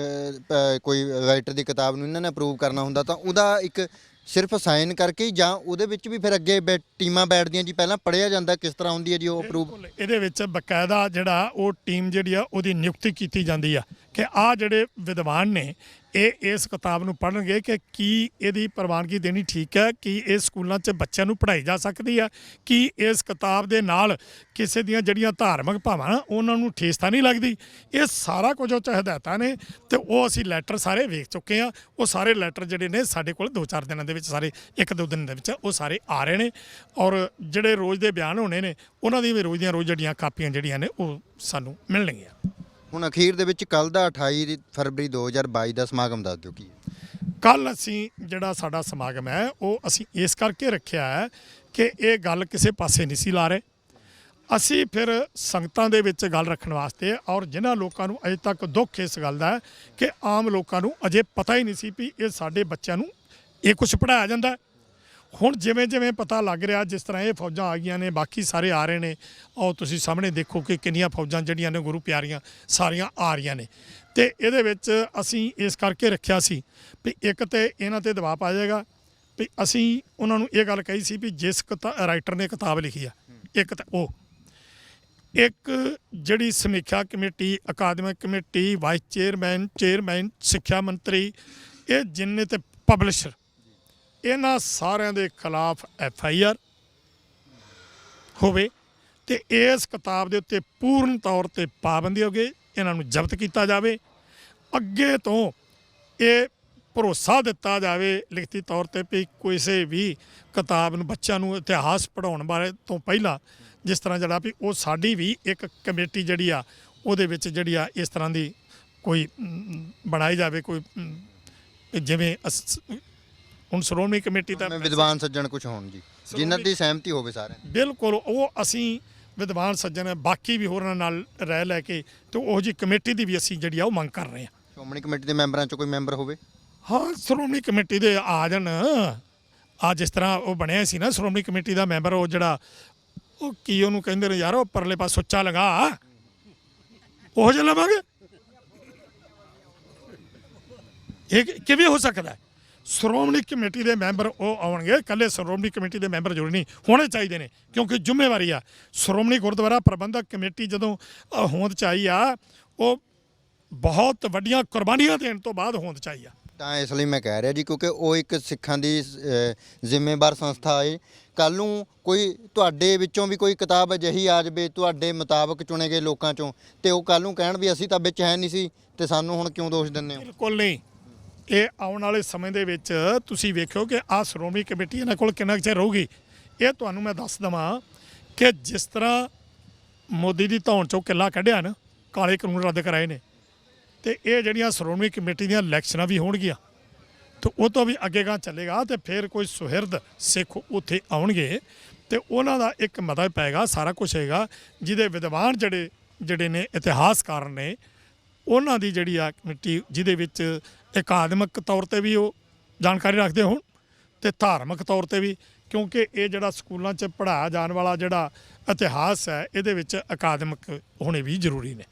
ਕੋਈ ਰਾਈਟਰ ਦੀ ਕਿਤਾਬ ਨੂੰ ਇਹਨਾਂ ਨੇ ਅਪਰੂਵ ਕਰਨਾ ਹੁੰਦਾ ਤਾਂ ਉਹਦਾ ਇੱਕ ਸਿਰਫ ਸਾਈਨ ਕਰਕੇ ਜਾਂ ਉਹਦੇ ਵਿੱਚ ਵੀ ਫਿਰ ਅੱਗੇ ਟੀਮਾਂ ਬੈਠਦੀਆਂ ਜੀ, ਪਹਿਲਾਂ ਪੜ੍ਹਿਆ ਜਾਂਦਾ ਕਿਸ ਤਰ੍ਹਾਂ ਹੁੰਦੀ ਹੈ ਜੀ ਉਹ ਅਪਰੂਵ? ਇਹਦੇ ਵਿੱਚ ਬਕਾਇਦਾ ਜਿਹੜਾ ਉਹ ਟੀਮ ਜਿਹੜੀ ਆ ਉਹਦੀ ਨਿਯੁਕਤੀ ਕੀਤੀ ਜਾਂਦੀ ਆ ਕਿ ਆਹ ਜਿਹੜੇ ਵਿਦਵਾਨ ਨੇ ਇਹ ਇਸ ਕਿਤਾਬ ਨੂੰ ਪੜ੍ਹਨਗੇ ਕਿ ਕੀ ਇਹਦੀ ਪ੍ਰਵਾਨਗੀ ਦੇਣੀ ਠੀਕ ਹੈ, ਕੀ ਇਹ ਸਕੂਲਾਂ 'ਚ ਬੱਚਿਆਂ ਨੂੰ ਪੜ੍ਹਾਈ ਜਾ ਸਕਦੀ ਹੈ, ਕੀ ਇਸ ਕਿਤਾਬ ਦੇ ਨਾਲ ਕਿਸੇ ਦੀਆਂ ਜਿਹੜੀਆਂ ਧਾਰਮਿਕ ਭਾਵਨਾ ਉਹਨਾਂ ਨੂੰ ਠੇਸ ਤਾਂ ਨਹੀਂ ਲੱਗਦੀ। ਇਹ ਸਾਰਾ ਕੁਝ ਉਹ 'ਚ ਹਦਾਇਤਾਂ ਨੇ ਤੇ ਉਹ ਅਸੀਂ ਲੈਟਰ ਸਾਰੇ ਵੇਖ ਚੁੱਕੇ ਹਾਂ। ਉਹ ਸਾਰੇ ਲੈਟਰ ਜਿਹੜੇ ਨੇ ਸਾਡੇ ਕੋਲ 2-4 ਦਿਨਾਂ ਦੇ ਵਿੱਚ ਸਾਰੇ 1-2 ਦਿਨ ਦੇ ਵਿੱਚ ਉਹ ਸਾਰੇ ਆ ਰਹੇ ਨੇ ਔਰ ਜਿਹੜੇ ਰੋਜ਼ ਦੇ ਬਿਆਨ ਹੋਣੇ ਨੇ ਉਹਨਾਂ ਦੀ ਵੀ ਰੋਜ਼ ਦੀਆਂ ਰੋਜ਼ ਜਿਹੜੀਆਂ ਕਾਪੀਆਂ ਜਿਹੜੀਆਂ ਨੇ ਉਹ ਸਾਨੂੰ ਮਿਲਣਗੀਆਂ। ਹੁਣ ਅਖੀਰ ਦੇ ਵਿੱਚ ਕੱਲ ਦਾ 28 ਫਰਵਰੀ 2022 ਦਾ ਸਮਾਗਮ ਦੱਸ ਦਿਓ ਕੀ ਹੈ। ਕੱਲ ਅਸੀਂ ਜਿਹੜਾ ਸਾਡਾ ਸਮਾਗਮ ਹੈ ਉਹ ਅਸੀਂ ਇਸ ਕਰਕੇ ਰੱਖਿਆ ਹੈ ਕਿ ਇਹ ਗੱਲ ਕਿਸੇ ਪਾਸੇ ਨਹੀਂ ਸੀ ਲਾ ਰਹੇ। ਅਸੀਂ ਫਿਰ ਸੰਗਤਾਂ ਦੇ ਵਿੱਚ ਗੱਲ ਰੱਖਣ ਵਾਸਤੇ ਔਰ ਜਿਨ੍ਹਾਂ ਲੋਕਾਂ ਨੂੰ ਅਜੇ ਤੱਕ ਦੁੱਖ ਇਸ ਗੱਲ ਦਾ ਹੈ ਕਿ ਆਮ ਲੋਕਾਂ ਨੂੰ ਅਜੇ ਪਤਾ ਹੀ ਨਹੀਂ ਸੀ ਵੀ ਇਹ ਸਾਡੇ ਬੱਚਿਆਂ ਨੂੰ ਇਹ ਕੁਝ ਪੜ੍ਹਾਇਆ ਜਾਂਦਾ ਹੈ। ਹੁਣ ਜਿਵੇਂ ਜਿਵੇਂ ਪਤਾ ਲੱਗ ਰਿਹਾ, ਜਿਸ ਤਰ੍ਹਾਂ ਇਹ ਫੌਜਾਂ ਆ ਗਈਆਂ ਨੇ, ਬਾਕੀ ਸਾਰੇ ਆ ਰਹੇ ਨੇ, ਔਰ ਤੁਸੀਂ ਸਾਹਮਣੇ ਦੇਖੋ ਕਿ ਕਿੰਨੀਆਂ ਫੌਜਾਂ ਜਿਹੜੀਆਂ ਨੇ ਗੁਰੂ ਪਿਆਰੀਆਂ ਸਾਰੀਆਂ ਆ ਰਹੀਆਂ ਨੇ। ਤੇ ਇਹਦੇ ਵਿੱਚ ਅਸੀਂ ਇਸ ਕਰਕੇ ਰੱਖਿਆ ਸੀ ਵੀ ਇੱਕ ਤੇ ਇਹਨਾਂ ਤੇ ਦਬਾਅ ਪਾ ਜਾਏਗਾ ਵੀ ਅਸੀਂ ਉਹਨਾਂ ਨੂੰ ਇਹ ਗੱਲ ਕਹੀ ਸੀ ਵੀ ਜਿਸ ਰਾਈਟਰ ਨੇ ਕਿਤਾਬ ਲਿਖੀ ਆ, ਇੱਕ ਤਾਂ ਉਹ ਇੱਕ ਜਿਹੜੀ ਸਮੀਖਿਆ ਕਮੇਟੀ, ਅਕਾਦਮਿਕ ਕਮੇਟੀ, ਵਾਈਸ ਚੇਅਰਮੈਨ, ਸਿੱਖਿਆ ਮੰਤਰੀ, ਇਹ ਜਿੰਨੇ ਤੇ ਪਬਲਿਸ਼ਰ, ਇਹਨਾਂ ਸਾਰਿਆਂ ਦੇ ਖਿਲਾਫ FIR ਹੋਵੇ ਤੇ ਇਸ ਕਿਤਾਬ ਦੇ ਉੱਤੇ ਪੂਰਨ ਤੌਰ ਤੇ ਪਾਬੰਦੀ ਹੋਵੇ, ਇਹਨਾਂ ਨੂੰ ਜ਼ਬਤ ਕੀਤਾ ਜਾਵੇ। ਅੱਗੇ ਤੋਂ ਇਹ ਭਰੋਸਾ ਦਿੱਤਾ ਜਾਵੇ ਲਿਖਤੀ ਤੌਰ ਤੇ ਵੀ ਕਿਸੇ ਵੀ ਕਿਤਾਬ ਨੂੰ ਬੱਚਿਆਂ ਨੂੰ ਇਤਿਹਾਸ ਪੜ੍ਹਾਉਣ ਬਾਰੇ ਤੋਂ ਪਹਿਲਾਂ ਜਿਸ ਤਰ੍ਹਾਂ ਜਿਹੜਾ ਵੀ ਉਹ ਸਾਡੀ ਵੀ ਇੱਕ ਕਮੇਟੀ ਜਿਹੜੀ ਆ ਉਹਦੇ ਵਿੱਚ ਜਿਹੜੀ ਆ ਇਸ ਤਰ੍ਹਾਂ ਦੀ ਕੋਈ ਬਣਾਈ ਜਾਵੇ, ਕੋਈ ਜਿਵੇਂ ਹੁਣ ਸ਼੍ਰੋਮਣੀ ਕਮੇਟੀ ਤਾਂ ਵਿਦਵਾਨ ਸੱਜਣ ਕੁਝ ਹੋਣ ਜੀ ਜਿਨ੍ਹਾਂ ਦੀ ਸਹਿਮਤੀ ਹੋਵੇ ਸਾਰਿਆਂ ਦੀ। ਬਿਲਕੁਲ, ਉਹ ਅਸੀਂ ਵਿਦਵਾਨ ਸੱਜਣ ਬਾਕੀ ਵੀ ਹੋਰਾਂ ਨਾਲ ਰਹਿ ਲੈ ਕੇ ਤੇ ਉਹ ਜੀ ਕਮੇਟੀ ਦੀ ਵੀ ਅਸੀਂ ਜਿਹੜੀ ਆ ਉਹ ਮੰਗ ਕਰ ਰਹੇ ਹਾਂ। ਸ਼੍ਰੋਮਣੀ ਕਮੇਟੀ ਦੇ ਮੈਂਬਰਾਂ 'ਚੋਂ ਕੋਈ ਮੈਂਬਰ ਹੋਵੇ? ਹਾਂ, ਸ਼੍ਰੋਮਣੀ ਕਮੇਟੀ ਦੇ ਆ ਜਾਣ। ਆ ਜਿਸ ਤਰ੍ਹਾਂ ਉਹ ਬਣਿਆ ਸੀ ਨਾ ਸ਼੍ਰੋਮਣੀ ਕਮੇਟੀ ਦਾ ਮੈਂਬਰ, ਉਹ ਜਿਹੜਾ ਉਹ ਕੀ ਉਹਨੂੰ ਕਹਿੰਦੇ ਨੇ ਯਾਰ, ਉਹ ਪਰਲੇ ਪਾਸ ਸੁੱਚਾ ਲਗਾ, ਉਹ ਜਿਹਾ ਲਵਾਂਗੇ। ਇਹ ਕਿਵੇਂ ਹੋ ਸਕਦਾ? ਸ਼੍ਰੋਮਣੀ ਕਮੇਟੀ ਦੇ ਮੈਂਬਰ ਉਹ ਆਉਣਗੇ, ਇਕੱਲੇ ਸ਼੍ਰੋਮਣੀ ਕਮੇਟੀ ਦੇ ਮੈਂਬਰ ਜ਼ਰੂਰੀ ਨਹੀਂ ਹੋਣੇ ਚਾਹੀਦੇ ਨੇ, ਕਿਉਂਕਿ ਜ਼ਿੰਮੇਵਾਰੀ ਆ। ਸ਼੍ਰੋਮਣੀ ਗੁਰਦੁਆਰਾ ਪ੍ਰਬੰਧਕ ਕਮੇਟੀ ਜਦੋਂ ਹੋਂਦ 'ਚ ਆਈ ਆ, ਉਹ ਬਹੁਤ ਵੱਡੀਆਂ ਕੁਰਬਾਨੀਆਂ ਦੇਣ ਤੋਂ ਬਾਅਦ ਹੋਂਦ 'ਚ ਆਈ ਆ। ਤਾਂ ਇਸ ਲਈ ਮੈਂ ਕਹਿ ਰਿਹਾ ਜੀ, ਕਿਉਂਕਿ ਉਹ ਇੱਕ ਸਿੱਖਾਂ ਦੀ ਜ਼ਿੰਮੇਵਾਰ ਸੰਸਥਾ ਹੈ। ਕੱਲ ਨੂੰ ਕੋਈ ਤੁਹਾਡੇ ਵਿੱਚੋਂ ਵੀ ਕੋਈ ਕਿਤਾਬ ਅਜਿਹੀ ਆ ਜਾਵੇ ਤੁਹਾਡੇ ਮੁਤਾਬਕ ਚੁਣੇ ਗਏ ਲੋਕਾਂ 'ਚੋਂ, ਤੇ ਉਹ ਕੱਲ ਨੂੰ ਕਹਿਣ ਵੀ ਅਸੀਂ ਤਾਂ ਵਿੱਚ ਹੈ ਨਹੀਂ ਸੀ ਤੇ ਸਾਨੂੰ ਹੁਣ ਕਿਉਂ ਦੋਸ਼ ਦਿੰਦੇ ਹੋ? ਬਿਲਕੁਲ ਨਹੀਂ। ਇਹ ਆਉਣ ਵਾਲੇ ਸਮੇਂ ਦੇ ਵਿੱਚ ਤੁਸੀਂ ਵੇਖਿਓ ਕਿ ਆਹ ਸ਼੍ਰੋਮਣੀ ਕਮੇਟੀ ਇਹਨਾਂ ਕੋਲ ਕਿੰਨਾ ਚਿਰ ਰਹੂਗੀ। ਇਹ ਤੁਹਾਨੂੰ ਮੈਂ ਦੱਸ ਦੇਵਾਂ ਕਿ ਜਿਸ ਤਰ੍ਹਾਂ ਮੋਦੀ ਦੀ ਧੌਣ 'ਚੋਂ ਕਿੱਲਾ ਕੱਢਿਆ ਨਾ, ਕਾਲੇ ਕਾਨੂੰਨ ਰੱਦ ਕਰਾਏ ਨੇ, ਤੇ ਇਹ ਜਿਹੜੀਆਂ ਸ਼੍ਰੋਮਣੀ ਕਮੇਟੀ ਦੀਆਂ ਇਲੈਕਸ਼ਨਾਂ ਵੀ ਹੋਣਗੀਆਂ ਤੇ ਉਹ ਤੋਂ ਵੀ ਅੱਗੇ ਗਾਂ ਚੱਲੇਗਾ। ਤੇ ਫਿਰ ਕੋਈ ਸੁਹਿਰਦ ਸਿੱਖ ਉੱਥੇ ਆਉਣਗੇ ਤੇ ਉਹਨਾਂ ਦਾ ਇੱਕ ਮਤਾ ਪਏਗਾ, ਸਾਰਾ ਕੁਛ ਹੋਏਗਾ, ਜਿਹਦੇ ਵਿਦਵਾਨ ਜਿਹੜੇ ਨੇ ਇਤਿਹਾਸਕਾਰ ਨੇ, ਉਹਨਾਂ ਦੀ ਜਿਹੜੀ ਆ ਕਮੇਟੀ, ਜਿਹਦੇ ਵਿੱਚ ਅਕਾਦਮਿਕ ਤੌਰ ਤੇ ਵੀ ਉਹ ਜਾਣਕਾਰੀ ਰੱਖਦੇ ਹੋਣ ਤੇ ਧਾਰਮਿਕ ਤੌਰ ਤੇ ਵੀ, ਕਿਉਂਕਿ ਇਹ ਜਿਹੜਾ ਸਕੂਲਾਂ 'ਚ ਪੜ੍ਹਾਇਆ ਜਾਣ ਵਾਲਾ ਜਿਹੜਾ ਇਤਿਹਾਸ ਹੈ, ਇਹਦੇ ਵਿੱਚ ਅਕਾਦਮਿਕ ਹੋਣੇ ਵੀ ਜ਼ਰੂਰੀ ਨੇ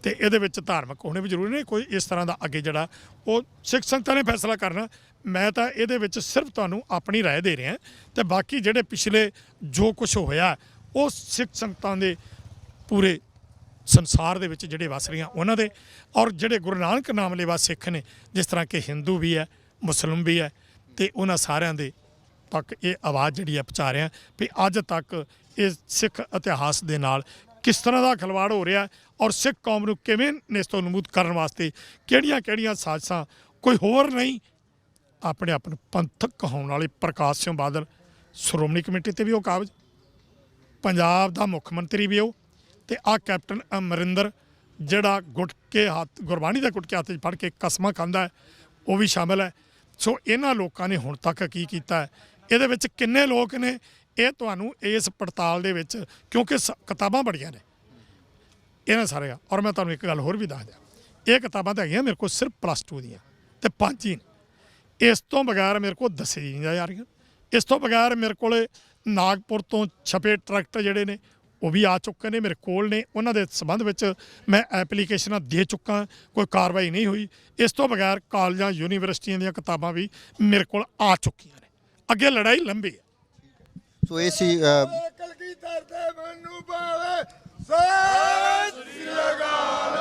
ਤੇ ਇਹਦੇ ਵਿੱਚ ਧਾਰਮਿਕ ਹੋਣੇ ਵੀ ਜ਼ਰੂਰੀ ਨੇ। ਕੋਈ ਇਸ ਤਰ੍ਹਾਂ ਦਾ ਅੱਗੇ ਜਿਹੜਾ ਉਹ ਸਿੱਖ ਸੰਗਤਾਂ ਨੇ ਫੈਸਲਾ ਕਰਨਾ। ਮੈਂ ਤਾਂ ਇਹਦੇ ਵਿੱਚ ਸਿਰਫ ਤੁਹਾਨੂੰ ਆਪਣੀ ਰਾਏ ਦੇ ਰਿਹਾ ਤੇ ਬਾਕੀ ਜਿਹੜੇ ਪਿਛਲੇ ਜੋ ਕੁਝ ਹੋਇਆ ਉਹ ਸਿੱਖ ਸੰਗਤਾਂ ਦੇ ਪੂਰੇ ਸੰਸਾਰ ਦੇ ਵਿੱਚ ਜਿਹੜੇ ਵਸ ਰਹੀਆਂ ਉਹਨਾਂ ਦੇ, ਔਰ ਜਿਹੜੇ ਗੁਰੂ ਨਾਨਕ ਨਾਮ ਲੈਵਾ ਸਿੱਖ ਨੇ, ਜਿਸ ਤਰ੍ਹਾਂ ਕਿ ਹਿੰਦੂ ਵੀ ਹੈ, ਮੁਸਲਿਮ ਵੀ ਹੈ, ਤੇ ਉਹਨਾਂ ਸਾਰਿਆਂ ਦੇ ਤੱਕ ਇਹ ਆਵਾਜ਼ ਜਿਹੜੀ ਹੈ ਪਹੁੰਚਾ ਰਿਹਾ ਵੀ ਅੱਜ ਤੱਕ ਇਹ ਸਿੱਖ ਇਤਿਹਾਸ ਦੇ ਨਾਲ ਕਿਸ ਤਰ੍ਹਾਂ ਦਾ ਖਿਲਵਾੜ ਹੋ ਰਿਹਾ ਔਰ ਸਿੱਖ ਕੌਮ ਨੂੰ ਕਿਵੇਂ ਨੇਸਤੋ ਨਮੂਦ ਕਰਨ ਵਾਸਤੇ ਕਿਹੜੀਆਂ ਸਾਜ਼ਿਸ਼ਾਂ, ਕੋਈ ਹੋਰ ਨਹੀਂ, ਆਪਣੇ ਆਪ ਨੂੰ ਪੰਥਕ ਕਹਾਉਣ ਵਾਲੇ ਪ੍ਰਕਾਸ਼ ਸਿੰਘ ਬਾਦਲ, ਸ਼੍ਰੋਮਣੀ ਕਮੇਟੀ ਤੇ ਵੀ ਉਹ ਕਾਬਜ਼, ਪੰਜਾਬ ਦਾ ਮੁੱਖ ਮੰਤਰੀ ਵੀ ਉਹ, ਤੇ ਆਹ ਕੈਪਟਨ ਅਮਰਿੰਦਰ ਜਿਹੜਾ ਗੁਟਕੇ ਹੱਥ, ਗੁਰਬਾਣੀ ਦਾ ਗੁਟਕੇ ਹੱਥ 'ਚ ਫੜ ਕੇ ਕਸਮਾਂ ਖਾਂਦਾ ਹੈ, ਉਹ ਵੀ ਸ਼ਾਮਿਲ ਹੈ। ਸੋ ਇਹਨਾਂ ਲੋਕਾਂ ਨੇ ਹੁਣ ਤੱਕ ਕੀ ਕੀਤਾ ਹੈ, ਇਹਦੇ ਵਿੱਚ ਕਿੰਨੇ ਲੋਕ ਨੇ, ਇਹ ਤੁਹਾਨੂੰ ਇਸ ਪੜਤਾਲ ਦੇ ਵਿੱਚ, ਕਿਉਂਕਿ ਕਿਤਾਬਾਂ ਬੜੀਆਂ ਨੇ ਇਹਨਾਂ ਸਾਰਿਆਂ। ਔਰ ਮੈਂ ਤੁਹਾਨੂੰ ਇੱਕ ਗੱਲ ਹੋਰ ਵੀ ਦੱਸ ਦਿਆਂ, ਇਹ ਕਿਤਾਬਾਂ ਤਾਂ ਹੈਗੀਆਂ ਮੇਰੇ ਕੋਲ ਸਿਰਫ +2 ਦੀਆਂ ਤੇ 5 ਹੀ ਨੇ। ਇਸ ਤੋਂ ਬਗੈਰ ਮੇਰੇ ਕੋਲ ਦੱਸੇ ਨਹੀਂ ਜਾ ਰਹੀਆਂ। ਇਸ ਤੋਂ ਬਗੈਰ ਮੇਰੇ ਕੋਲ ਨਾਗਪੁਰ ਤੋਂ ਛਪੇ ਟਰੈਕਟ ਜਿਹੜੇ ਨੇ ਉਹ ਵੀ ਆ ਚੁੱਕੇ ਨੇ, ਮੇਰੇ ਕੋਲ ਨੇ, ਉਹਨਾਂ ਦੇ ਸੰਬੰਧ ਵਿੱਚ ਮੈਂ ਐਪਲੀਕੇਸ਼ਨਾਂ ਦੇ ਚੁੱਕਾ, ਕੋਈ ਕਾਰਵਾਈ ਨਹੀਂ ਹੋਈ। ਇਸ ਤੋਂ ਬਗੈਰ ਕਾਲਜਾਂ ਯੂਨੀਵਰਸਿਟੀਆਂ ਦੀਆਂ ਕਿਤਾਬਾਂ ਵੀ ਮੇਰੇ ਕੋਲ ਆ ਚੁੱਕੀਆਂ ਨੇ। ਅੱਗੇ ਲੜਾਈ ਲੰਬੀ ਹੈ। ਸੋ ਇਹ ਸੀ ਕਲਗੀਧਰ ਦੇ ਮੈਨੂੰ ਪਾਵੇ ਸਤਿ ਸ੍ਰੀ ਅਕਾਲ।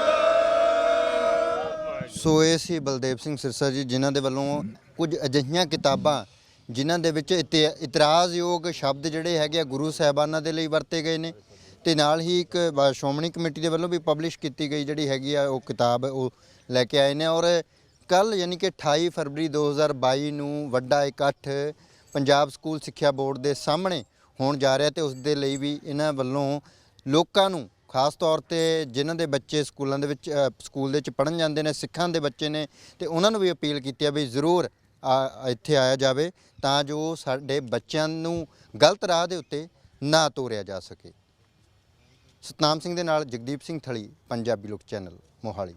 ਸੋ ਇਹ ਸੀ ਬਲਦੇਵ ਸਿੰਘ ਸਿਰਸਾ ਜੀ, ਜਿਨ੍ਹਾਂ ਦੇ ਵੱਲੋਂ ਕੁਝ ਅਜਿਹੀਆਂ ਕਿਤਾਬਾਂ ਜਿਨ੍ਹਾਂ ਦੇ ਵਿੱਚ ਇਤਰਾਜ਼ਯੋਗ ਸ਼ਬਦ ਜਿਹੜੇ ਹੈਗੇ ਆ ਗੁਰੂ ਸਾਹਿਬਾਨਾਂ ਦੇ ਲਈ ਵਰਤੇ ਗਏ ਨੇ, ਤੇ ਨਾਲ ਹੀ ਇੱਕ ਸ਼੍ਰੋਮਣੀ ਕਮੇਟੀ ਦੇ ਵੱਲੋਂ ਵੀ ਪਬਲਿਸ਼ ਕੀਤੀ ਗਈ ਜਿਹੜੀ ਹੈਗੀ ਆ ਉਹ ਕਿਤਾਬ ਉਹ ਲੈ ਕੇ ਆਏ ਨੇ। ਔਰ ਕੱਲ ਯਾਨੀ ਕਿ 28 ਫਰਵਰੀ 2022 ਨੂੰ ਵੱਡਾ ਇਕੱਠ ਪੰਜਾਬ ਸਕੂਲ ਸਿੱਖਿਆ ਬੋਰਡ ਦੇ ਸਾਹਮਣੇ ਹੋਣ ਜਾ ਰਿਹਾ, ਤੇ ਉਸ ਦੇ ਲਈ ਵੀ ਇਹਨਾਂ ਵੱਲੋਂ ਲੋਕਾਂ ਨੂੰ ਖਾਸ ਤੌਰ ਤੇ ਜਿਨ੍ਹਾਂ ਦੇ ਬੱਚੇ ਸਕੂਲਾਂ ਦੇ ਵਿੱਚ ਸਕੂਲ ਦੇ ਵਿੱਚ ਪੜ੍ਹਨ ਜਾਂਦੇ ਨੇ, ਸਿੱਖਾਂ ਦੇ ਬੱਚੇ ਨੇ, ਤੇ ਉਹਨਾਂ ਨੂੰ ਵੀ ਅਪੀਲ ਕੀਤੀ ਹੈ ਵੀ ਜ਼ਰੂਰ ਇੱਥੇ ਆਇਆ ਜਾਵੇ ਤਾਂ ਜੋ ਸਾਡੇ ਬੱਚਿਆਂ ਨੂੰ ਗਲਤ ਰਾਹ ਦੇ ਉੱਤੇ ਨਾ ਤੋਰਿਆ ਜਾ ਸਕੇ। ਸਤਨਾਮ ਸਿੰਘ ਦੇ ਨਾਲ ਜਗਦੀਪ ਸਿੰਘ ਥਲੀ, ਪੰਜਾਬੀ ਲੋਕ ਚੈਨਲ, ਮੋਹਾਲੀ।